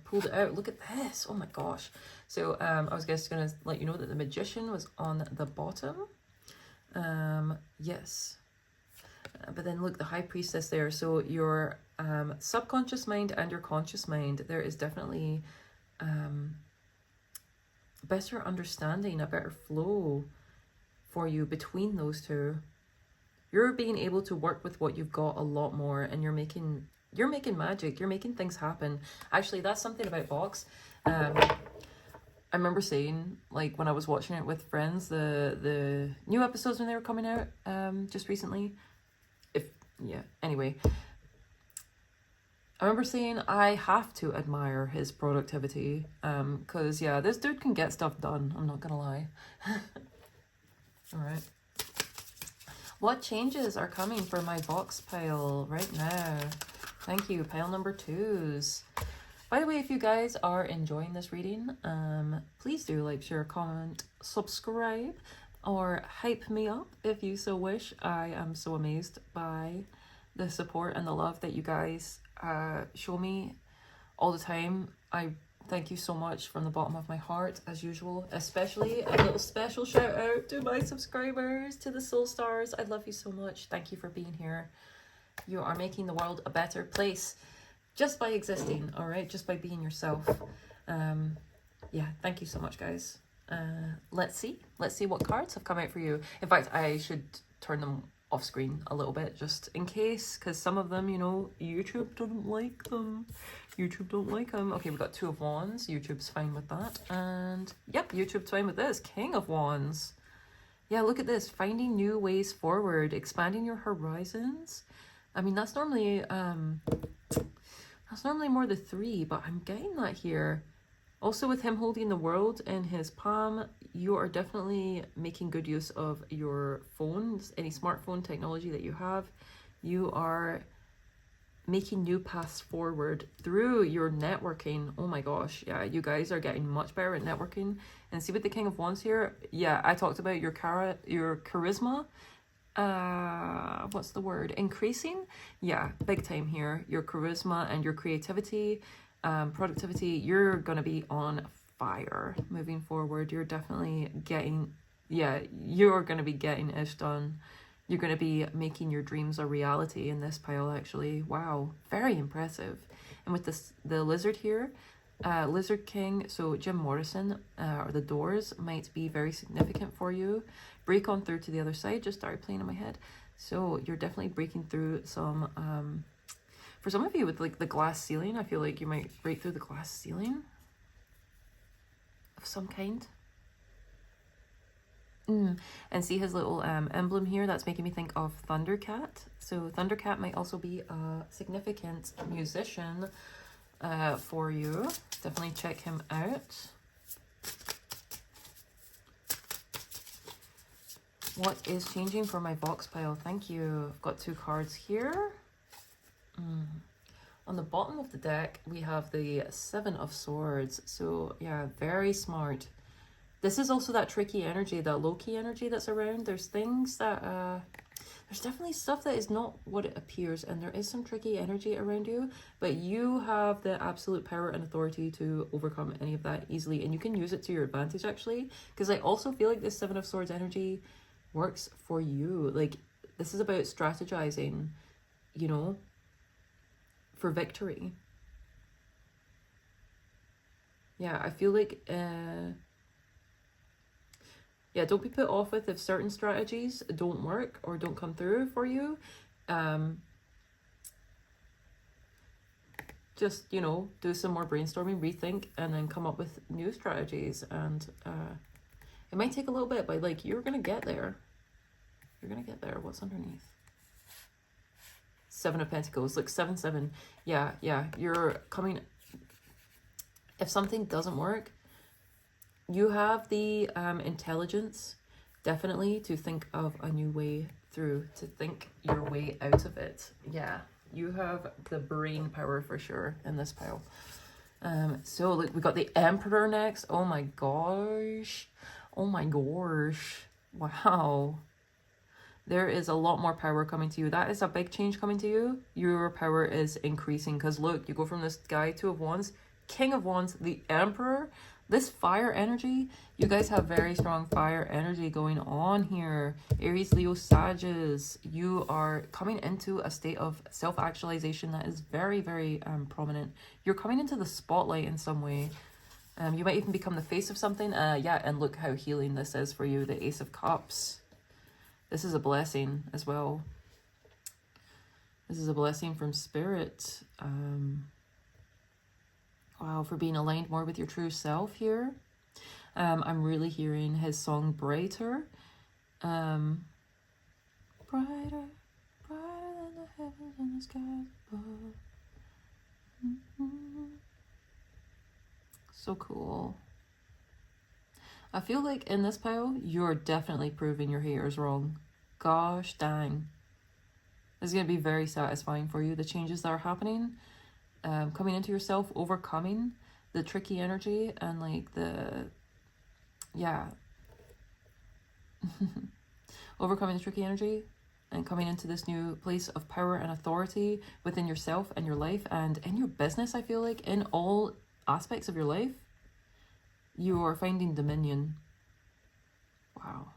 pulled it out, look at this. Oh my gosh. So I was just going to let you know that the Magician was on the bottom. Yes. But then look, the High Priestess there. So your subconscious mind and your conscious mind, there is definitely better understanding, a better flow for you between those two. You're being able to work with what you've got a lot more, and you're making magic. You're making things happen. Actually, that's something about Vox. I remember saying, like, when I was watching it with friends, the new episodes when they were coming out just recently. Anyway, I remember saying I have to admire his productivity, because yeah, this dude can get stuff done, I'm not gonna lie. All right. What changes are coming for my Vox pile right now? Thank you, pile number 2s. By the way, if you guys are enjoying this reading, please do like, share, comment, subscribe, or hype me up if you so wish. I am so amazed by the support and the love that you guys show me all the time. I thank you so much from the bottom of my heart, as usual. Especially a little special shout out to my subscribers, to the Soul Stars. I love you so much. Thank you for being here. You are making the world a better place just by existing, all right? Just by being yourself. Yeah, thank you so much, guys. Let's see what cards have come out for you. In fact, I should turn them off screen a little bit, just in case, because some of them, you know, YouTube doesn't like them. Okay, we got 2 of Wands. YouTube's fine with that. And yep, YouTube's fine with this. King of Wands. Yeah, look at this. Finding new ways forward, expanding your horizons. I mean, that's normally more the 3, but I'm getting that here. Also, with him holding the world in his palm, you are definitely making good use of your phones, any smartphone technology that you have. You are making new paths forward through your networking. Oh my gosh, yeah, you guys are getting much better at networking. And see with the King of Wands here, yeah, I talked about your charisma. What's the word? Increasing? Yeah, big time here. Your charisma and your creativity. Productivity, you're gonna be on fire moving forward. You're definitely getting, yeah, you're gonna be getting ish done. You're going to be making your dreams a reality in this pile, actually. Wow, very impressive. And with this, the lizard here, Lizard King, so Jim Morrison, or The Doors might be very significant for you. Break on through to the other side, just started playing in my head. So you're definitely breaking through some, for some of you with like the glass ceiling, I feel like you might break through the glass ceiling of some kind. And see his little emblem here, that's making me think of Thundercat. So Thundercat might also be a significant musician for you. Definitely check him out. What is changing for my box pile? Thank you. I've got 2 cards here. On the bottom of the deck, we have the 7 of Swords. So yeah, very smart. This is also that tricky energy, that low-key energy that's around. There's things that, there's definitely stuff that is not what it appears, and there is some tricky energy around you, but you have the absolute power and authority to overcome any of that easily, and you can use it to your advantage, actually, because I also feel like this 7 of Swords energy works for you. Like, this is about strategizing, you know, for victory. Yeah, I feel like, yeah, don't be put off with if certain strategies don't work or don't come through for you. Just, you know, do some more brainstorming, rethink, and then come up with new strategies. And it might take a little bit, but like, you're gonna get there. You're gonna get there. What's underneath? 7 of Pentacles. Look, 7-7. Yeah, you're coming. If something doesn't work, you have the intelligence, definitely, to think of a new way through, to think your way out of it. Yeah, you have the brain power for sure in this pile. So look, we got the Emperor next. Oh my gosh. Oh my gosh. Wow. There is a lot more power coming to you. That is a big change coming to you. Your power is increasing, because look, you go from this guy, 2 of Wands, King of Wands, the Emperor. This fire energy, you guys have very strong fire energy going on here. Aries, Leo, Sagittarius, you are coming into a state of self-actualization that is very, very prominent. You're coming into the spotlight in some way. You might even become the face of something. Yeah, and look how healing this is for you, the Ace of Cups. This is a blessing as well. This is a blessing from Spirit. Wow, for being aligned more with your true self here. I'm really hearing his song Brighter. Brighter, brighter than the heavens and the skies above. So cool. I feel like in this pile, you're definitely proving your haters wrong. Gosh dang. This is going to be very satisfying for you, the changes that are happening. Coming into yourself, overcoming the tricky energy, and like the, yeah, overcoming the tricky energy and coming into this new place of power and authority within yourself and your life and in your business. I feel like in all aspects of your life, you are finding dominion. Wow.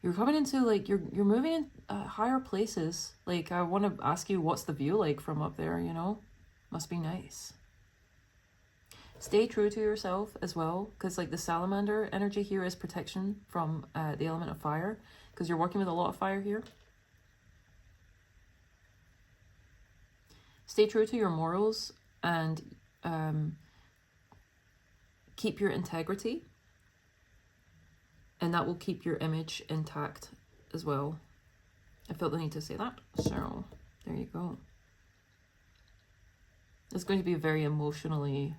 You're coming into, like, you're moving in higher places. Like, I want to ask you, what's the view like from up there, you know? Must be nice. Stay true to yourself as well, because, like, the salamander energy here is protection from the element of fire, because you're working with a lot of fire here. Stay true to your morals and keep your integrity. And that will keep your image intact as well. I felt the need to say that. So, there you go. It's going to be a very emotionally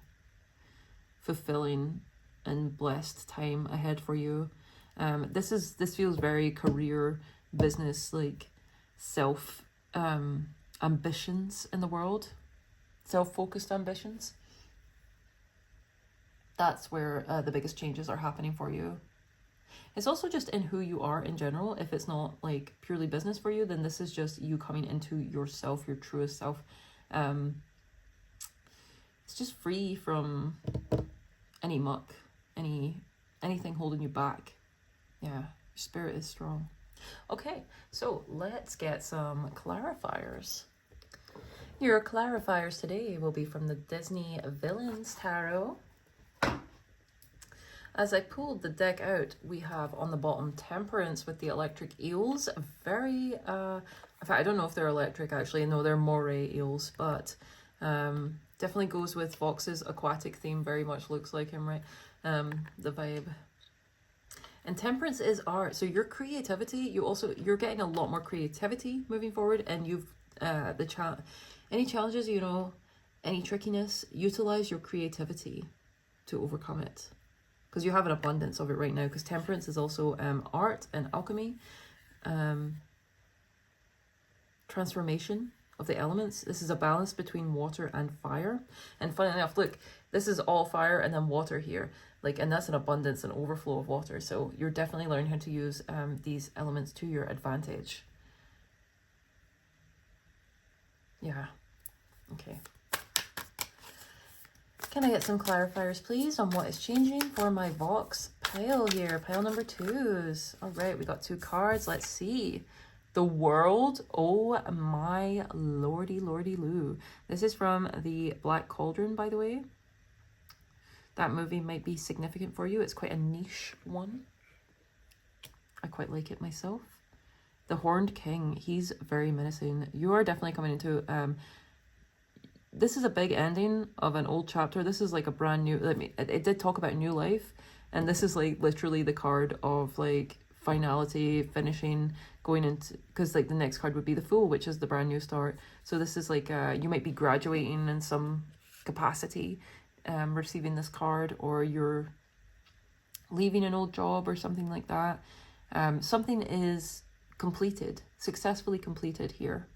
fulfilling and blessed time ahead for you. This feels very career, business, like self ambitions in the world. Self-focused ambitions. That's where the biggest changes are happening for you. It's also just in who you are in general. If it's not like purely business for you, then this is just you coming into yourself, your truest self. It's just free from any muck, anything holding you back. Yeah, spirit is strong. Okay, so let's get some clarifiers. Your clarifiers today will be from the Disney Villains Tarot. As I pulled the deck out, we have on the bottom Temperance with the electric eels. Very, in fact, I don't know if they're electric actually. No, they're moray eels, but definitely goes with Fox's aquatic theme. Very much looks like him, right? The vibe. And Temperance is art. So your creativity, you're getting a lot more creativity moving forward, and you've any challenges, you know, any trickiness, utilize your creativity to overcome it. Because you have an abundance of it right now. Because Temperance is also art and alchemy, transformation of the elements. This is a balance between water and fire. And funny enough, look, this is all fire and then water here. Like, and that's an abundance and overflow of water. So you're definitely learning how to use these elements to your advantage. Yeah. Okay. Can I get some clarifiers, please, on what is changing for my Vox pile here? Pile number 2s. All right, we got 2 cards. Let's see. The World. Oh my lordy, lordy loo. This is from the Black Cauldron, by the way. That movie might be significant for you. It's quite a niche one. I quite like it myself. The Horned King. He's very menacing. You are definitely coming into... this is a big ending of an old chapter. This is like a brand new... it did talk about new life. And this is like literally the card of like finality, finishing, going into... Because like the next card would be the Fool, which is the brand new start. So this is like you might be graduating in some capacity, receiving this card, or you're leaving an old job or something like that. Something is completed, successfully completed here.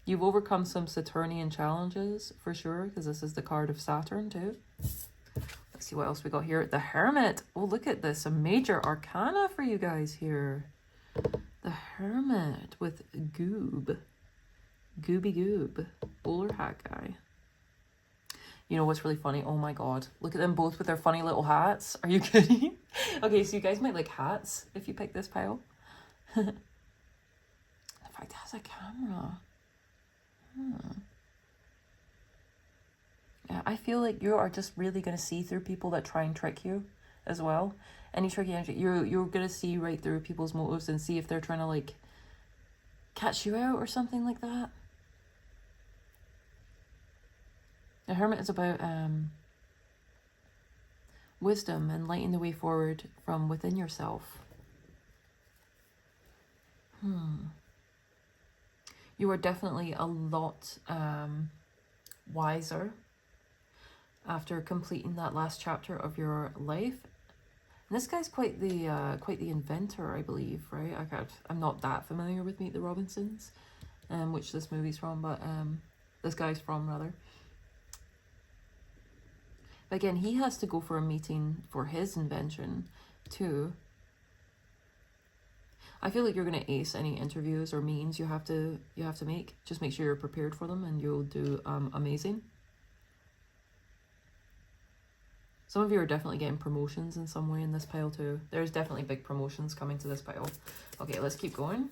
You've overcome some Saturnian challenges for sure, because this is the card of Saturn too. Let's see what else we got here. The Hermit. Oh, look at this. A major arcana for you guys here. The Hermit with Goob. Gooby Goob. Bowler hat guy. You know what's really funny? Oh my god. Look at them both with their funny little hats. Are you kidding? Okay, so you guys might like hats if you pick this pile. In fact, it has a camera. Yeah, I feel like you are just really going to see through people that try and trick you as well. Any tricky energy, you're going to see right through people's motives and see if they're trying to like catch you out or something like that. The Hermit is about wisdom and lighting the way forward from within yourself. You are definitely a lot wiser after completing that last chapter of your life. And this guy's quite the inventor, I believe, right? I'm not that familiar with Meet the Robinsons, which this movie's from, but this guy's from rather. But again, he has to go for a meeting for his invention too. I feel like you're going to ace any interviews or meetings you have to make. Just make sure you're prepared for them and you'll do amazing. Some of you are definitely getting promotions in some way in this pile too. There's definitely big promotions coming to this pile. Okay, let's keep going.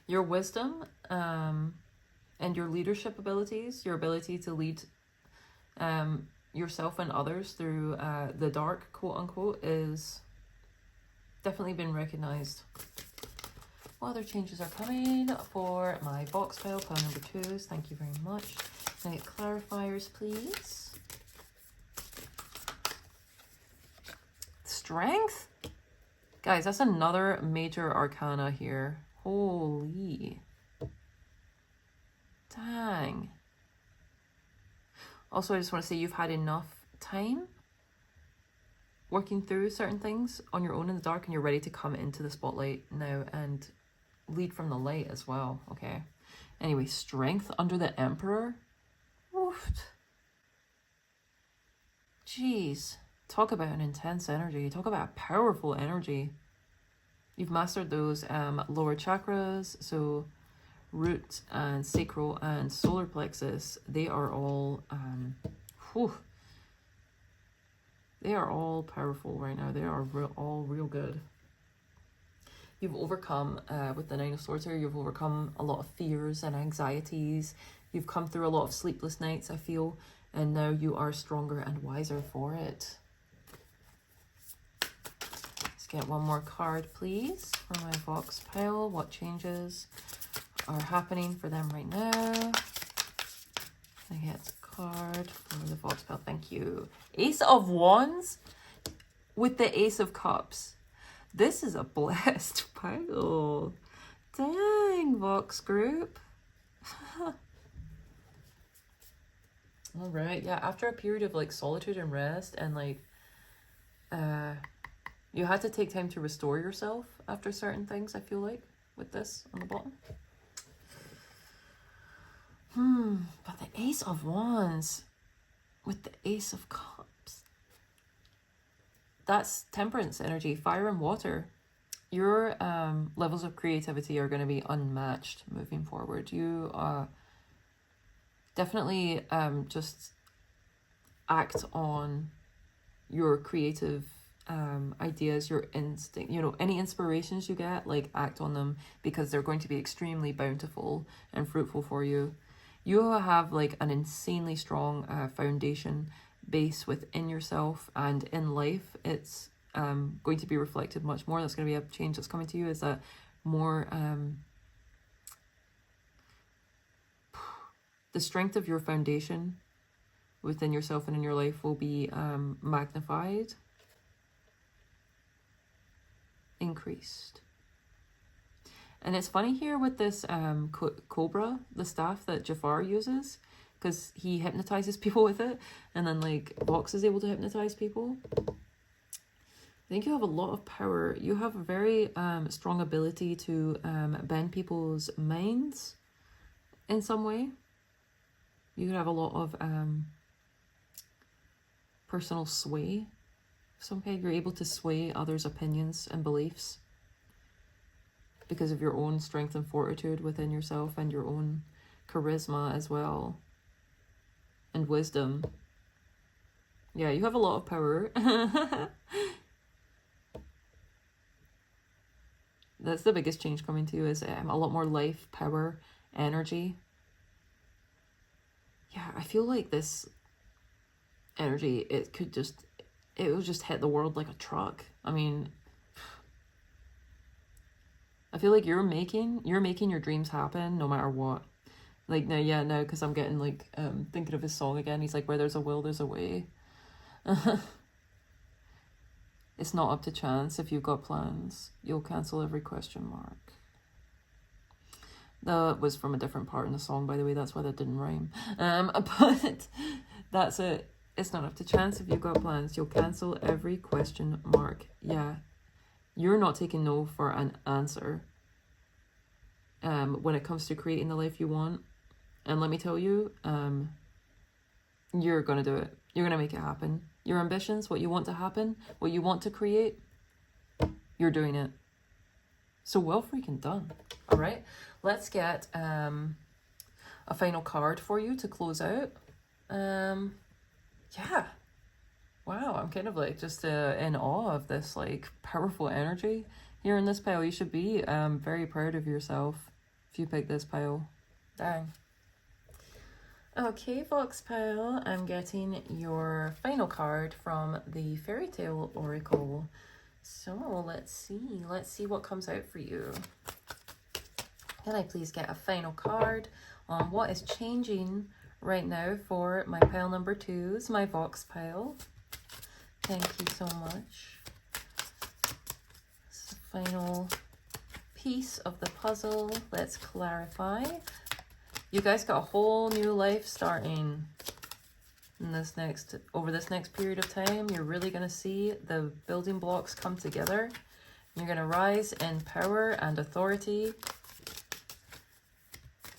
Your wisdom and your leadership abilities, your ability to lead yourself and others through the dark, quote unquote, is definitely been recognized. What other changes are coming for my box pile number 2s? Thank you very much. Can I get clarifiers, please? Strength? Guys, that's another major arcana here. Holy. Dang. Also, I just want to say you've had enough time working through certain things on your own in the dark, and you're ready to come into the spotlight now and lead from the light as well, okay? Anyway, strength under the Emperor. Oof. Jeez. Talk about an intense energy. Talk about powerful energy. You've mastered those lower chakras, so root and sacral and solar plexus. They are all They are all powerful right now. They are all real good. You've overcome, with the Nine of Swords here, you've overcome a lot of fears and anxieties. You've come through a lot of sleepless nights, I feel, and now you are stronger and wiser for it. Let's get one more card, please, for my Vox pile. What changes are happening for them right now? I get a card for the Vox pile. Thank you. Ace of Wands with the Ace of Cups. This is a blessed pile. Dang, Vox group. All right, yeah, after a period of like solitude and rest and like you had to take time to restore yourself after certain things, I feel like, with this on the bottom. But the Ace of Wands with the Ace of Cups. That's temperance energy, fire and water. Your levels of creativity are going to be unmatched moving forward. You definitely just act on your creative ideas, your instinct, you know, any inspirations you get, like act on them because they're going to be extremely bountiful and fruitful for you. You have like an insanely strong foundation base within yourself and in life. It's going to be reflected much more. That's going to be a change that's coming to you, is that more the strength of your foundation within yourself and in your life will be magnified, increased. And it's funny here with this cobra, the staff that Jafar uses, because he hypnotizes people with it, and then like Vox is able to hypnotize people. I think you have a lot of power. You have a very strong ability to bend people's minds in some way. You could have a lot of personal sway of some kind. You're able to sway others' opinions and beliefs because of your own strength and fortitude within yourself and your own charisma as well. And wisdom. Yeah, you have a lot of power. That's the biggest change coming to you, is a lot more life, power, energy. Yeah, I feel like this energy, it will just hit the world like a truck. I mean, I feel like you're making your dreams happen no matter what. Like, no, because I'm getting like thinking of his song again. He's like, where there's a will, there's a way. It's not up to chance. If you've got plans, you'll cancel every question mark. That was from a different part in the song, by the way. That's why that didn't rhyme. But that's it. It's not up to chance. If you've got plans, you'll cancel every question mark. Yeah. You're not taking no for an answer when it comes to creating the life you want. And let me tell you, you're going to do it. You're going to make it happen. Your ambitions, what you want to happen, what you want to create, you're doing it. So well freaking done. All right, let's get a final card for you to close out. Yeah. Wow, I'm kind of like just in awe of this like powerful energy here in this pile. You should be very proud of yourself if you pick this pile. Dang. Okay, Vox pile, I'm getting your final card from the Fairy Tale Oracle. So let's see what comes out for you. Can I please get a final card on what is changing right now for my pile number 2s, my Vox pile? Thank you so much. This is the final piece of the puzzle. Let's clarify. You guys got a whole new life starting in over this next period of time. You're really going to see the building blocks come together. You're going to rise in power and authority.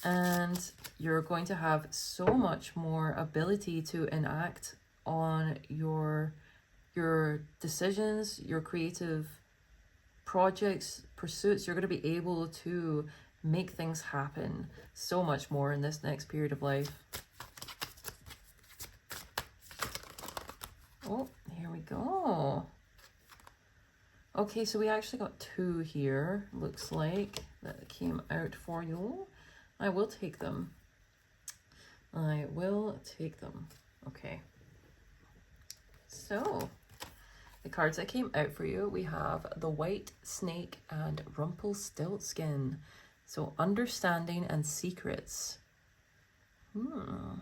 And you're going to have so much more ability to enact on your decisions, your creative projects, pursuits. You're going to be able to make things happen so much more in this next period of life. Oh, Here we go. Okay, so we actually got 2 here, looks like, that came out for you. I will take them. I will take them. Okay. So, the cards that came out for you, we have the White Snake and Rumpelstiltskin. So, understanding and secrets. All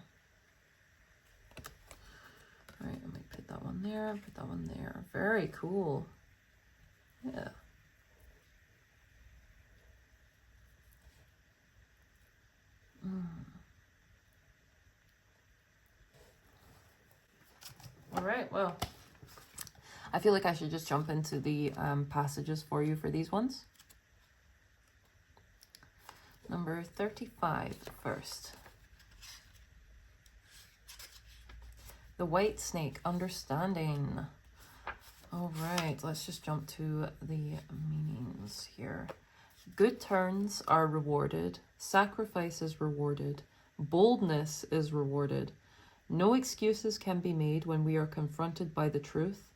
right, I might put that one there, put that one there. Very cool. Yeah. All right, well, I feel like I should just jump into the passages for you for these ones. Number 35 first. The White Snake, understanding. All right, let's just jump to the meanings here. Good turns are rewarded. Sacrifice is rewarded. Boldness is rewarded. No excuses can be made when we are confronted by the truth.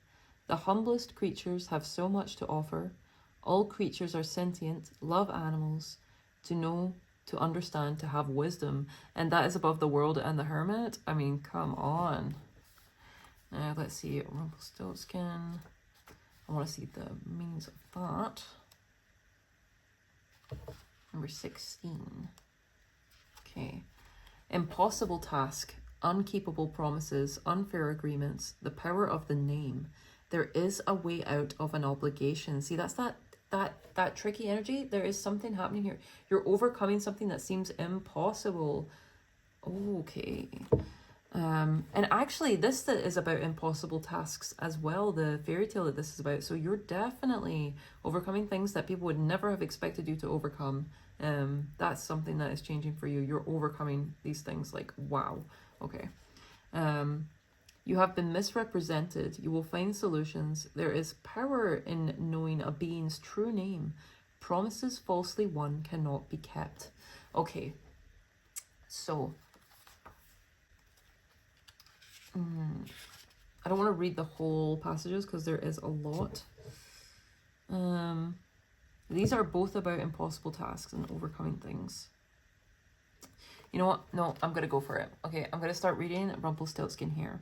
The humblest creatures have so much to offer. All creatures are sentient, love animals, to know, to understand, to have wisdom. And that is above the world and the hermit? I mean, come on. Let's see, Rumpelstiltskin. I want to see the meanings of that. Number 16. Okay. Impossible task, unkeepable promises, unfair agreements, the power of the name. There is a way out of an obligation. See, that's that tricky energy. There is something happening here. You're overcoming something that seems impossible. Okay. And actually, this is about impossible tasks as well, the fairy tale that this is about. So you're definitely overcoming things that people would never have expected you to overcome. That's something that is changing for you. You're overcoming these things like, wow. Okay. You have been misrepresented. You will find solutions. There is power in knowing a being's true name. Promises falsely won cannot be kept. Okay. So I don't want to read the whole passages because there is a lot. These are both about impossible tasks and overcoming things. You know what? No, I'm going to go for it. Okay, I'm going to start reading Rumpelstiltskin here.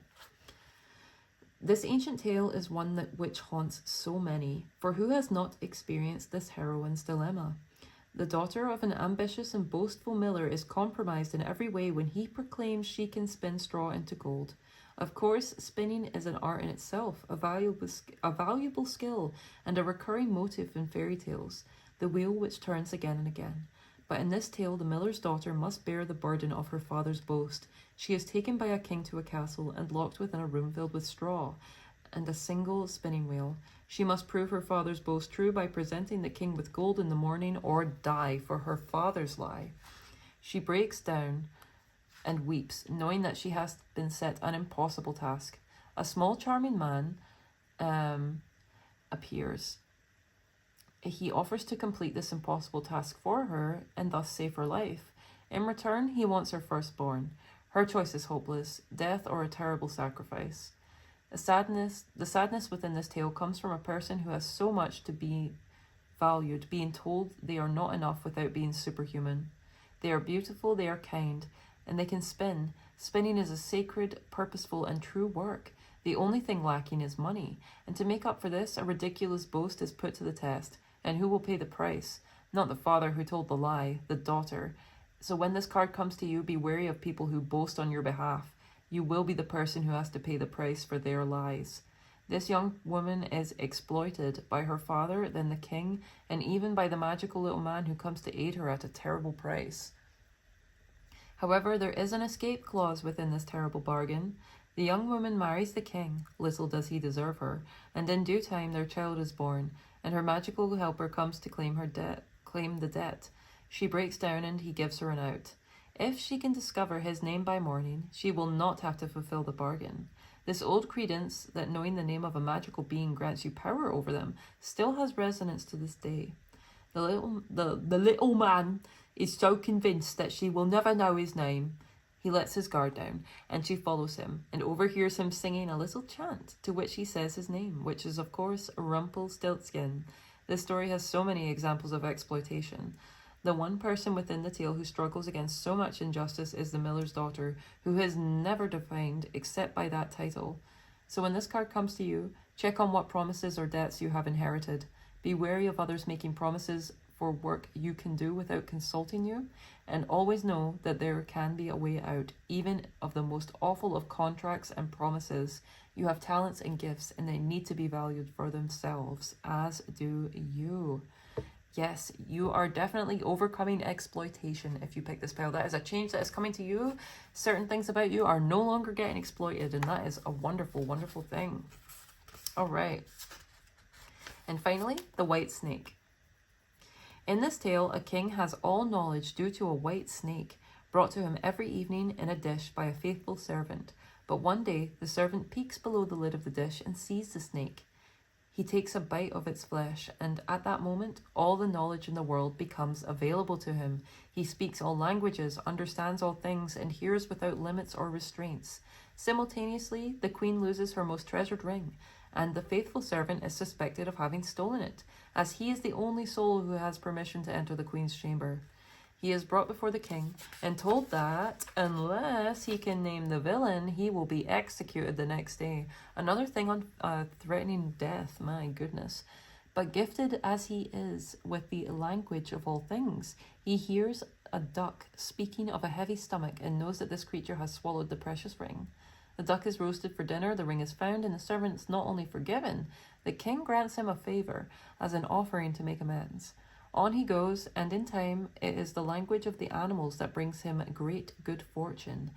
This ancient tale is one which haunts so many, for who has not experienced this heroine's dilemma? The daughter of an ambitious and boastful miller is compromised in every way when he proclaims she can spin straw into gold. Of course, spinning is an art in itself, a valuable skill and a recurring motif in fairy tales, the wheel which turns again and again. But in this tale, the miller's daughter must bear the burden of her father's boast. She is taken by a king to a castle and locked within a room filled with straw and a single spinning wheel. She must prove her father's boast true by presenting the king with gold in the morning or die for her father's lie. She breaks down and weeps, knowing that she has been set an impossible task. A small charming man appears. He offers to complete this impossible task for her and thus save her life. In return, he wants her firstborn. Her choice is hopeless, death or a terrible sacrifice. The sadness within this tale comes from a person who has so much to be valued, being told they are not enough without being superhuman. They are beautiful, they are kind, and they can spin. Spinning is a sacred, purposeful, and true work. The only thing lacking is money, and to make up for this, a ridiculous boast is put to the test. And who will pay the price? Not the father who told the lie, the daughter. So when this card comes to you, be wary of people who boast on your behalf. You will be the person who has to pay the price for their lies. This young woman is exploited by her father, then the king, and even by the magical little man who comes to aid her at a terrible price. However, there is an escape clause within this terrible bargain. The young woman marries the king, little does he deserve her, and in due time their child is born, and her magical helper comes to claim the debt. She breaks down and he gives her an out. If she can discover his name by morning, she will not have to fulfill the bargain. This old credence that knowing the name of a magical being grants you power over them still has resonance to this day. The little man is so convinced that she will never know his name. He lets his guard down, and she follows him, and overhears him singing a little chant, to which he says his name, which is, of course, Rumpelstiltskin. This story has so many examples of exploitation. The one person within the tale who struggles against so much injustice is the miller's daughter, who is never defined except by that title. So when this card comes to you, check on what promises or debts you have inherited. Be wary of others making promises for work you can do without consulting you, and always know that there can be a way out, even of the most awful of contracts and promises. You have talents and gifts, and they need to be valued for themselves, as do you. Yes, you are definitely overcoming exploitation if you pick this pile. That is a change that is coming to you. Certain things about you are no longer getting exploited, and that is a wonderful, wonderful thing. All right. And finally, the white snake. In this tale, a king has all knowledge due to a white snake brought to him every evening in a dish by a faithful servant. But one day, the servant peeks below the lid of the dish and sees the snake. He takes a bite of its flesh, and at that moment, all the knowledge in the world becomes available to him. He speaks all languages, understands all things, and hears without limits or restraints. Simultaneously, the queen loses her most treasured ring, and the faithful servant is suspected of having stolen it, as he is the only soul who has permission to enter the queen's chamber. He is brought before the king and told that unless he can name the villain, he will be executed the next day. Another thing on threatening death, my goodness. But gifted as he is with the language of all things, he hears a duck speaking of a heavy stomach and knows that this creature has swallowed the precious ring. The duck is roasted for dinner, the ring is found, and the servant is not only forgiven, the king grants him a favour as an offering to make amends. On he goes, and in time it is the language of the animals that brings him great good fortune.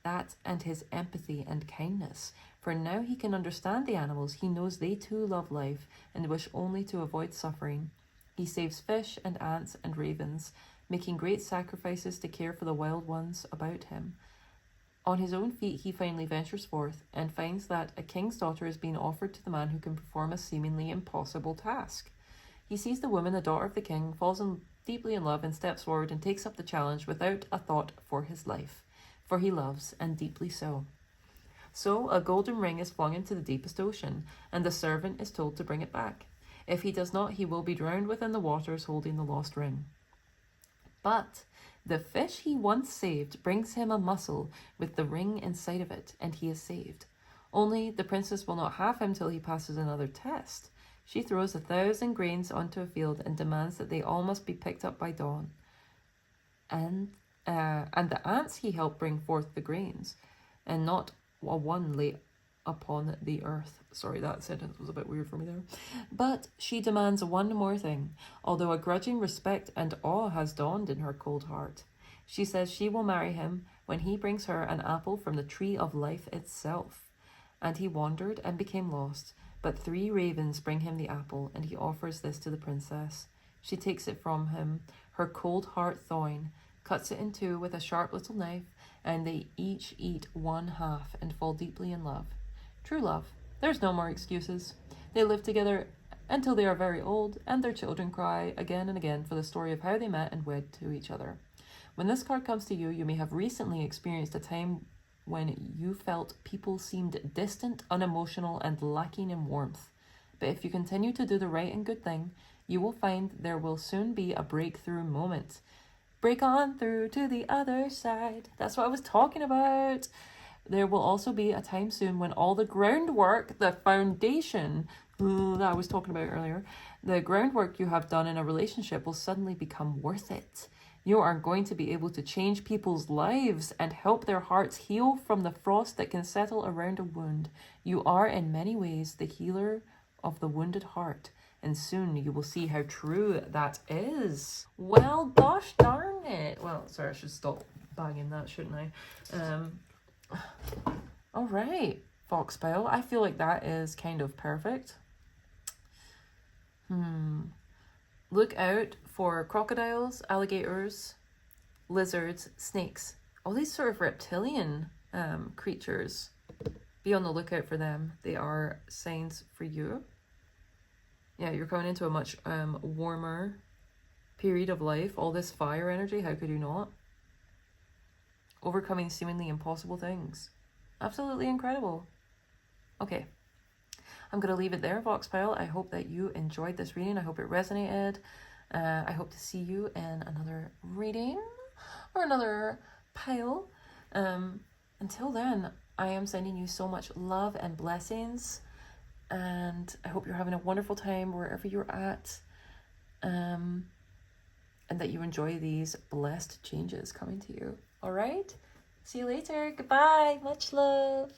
That and his empathy and kindness. For now he can understand the animals, he knows they too love life and wish only to avoid suffering. He saves fish and ants and ravens, making great sacrifices to care for the wild ones about him. On his own feet he finally ventures forth, and finds that a king's daughter is being offered to the man who can perform a seemingly impossible task. He sees the woman, the daughter of the king, falls deeply in love, and steps forward and takes up the challenge without a thought for his life, for he loves, and deeply so. So a golden ring is flung into the deepest ocean, and the servant is told to bring it back. If he does not, he will be drowned within the waters holding the lost ring. But the fish he once saved brings him a mussel with the ring inside of it, and he is saved. Only the princess will not have him till he passes another test. She throws 1,000 grains onto a field and demands that they all must be picked up by dawn. And the ants he helped bring forth the grains, and not a one lay upon the earth. Sorry, that sentence was a bit weird for me there. But she demands one more thing, although a grudging respect and awe has dawned in her cold heart. She says she will marry him when he brings her an apple from the tree of life itself. And he wandered and became lost, but 3 ravens bring him the apple, and he offers this to the princess. She takes it from him, her cold heart thawing, cuts it in two with a sharp little knife, and they each eat 1/2 and fall deeply in love. True love. There's no more excuses. They live together until they are very old, and their children cry again and again for the story of how they met and wed to each other. When this card comes to you, you may have recently experienced a time when you felt people seemed distant, unemotional, and lacking in warmth. But if you continue to do the right and good thing, you will find there will soon be a breakthrough moment. Break on through to the other side. That's what I was talking about. There will also be a time soon when all the groundwork, the foundation that I was talking about earlier, the groundwork you have done in a relationship will suddenly become worth it. You are going to be able to change people's lives and help their hearts heal from the frost that can settle around a wound. You are in many ways the healer of the wounded heart, and soon you will see how true that is. Well, gosh darn it. Well, sorry, I should stop banging that, shouldn't I? All right, Foxpile. I feel like that is kind of perfect. Look out for crocodiles, alligators, lizards, snakes. All these sort of reptilian creatures. Be on the lookout for them. They are signs for you. Yeah, you're coming into a much warmer period of life. All this fire energy, how could you not? overcoming seemingly impossible things. Absolutely incredible. Okay, I'm going to leave it there, Voxpile. I hope that you enjoyed this reading. I hope it resonated. I hope to see you in another reading or another pile. Until then, I am sending you so much love and blessings. And I hope you're having a wonderful time wherever you're at. And that you enjoy these blessed changes coming to you. All right? See you later. Goodbye. Much love.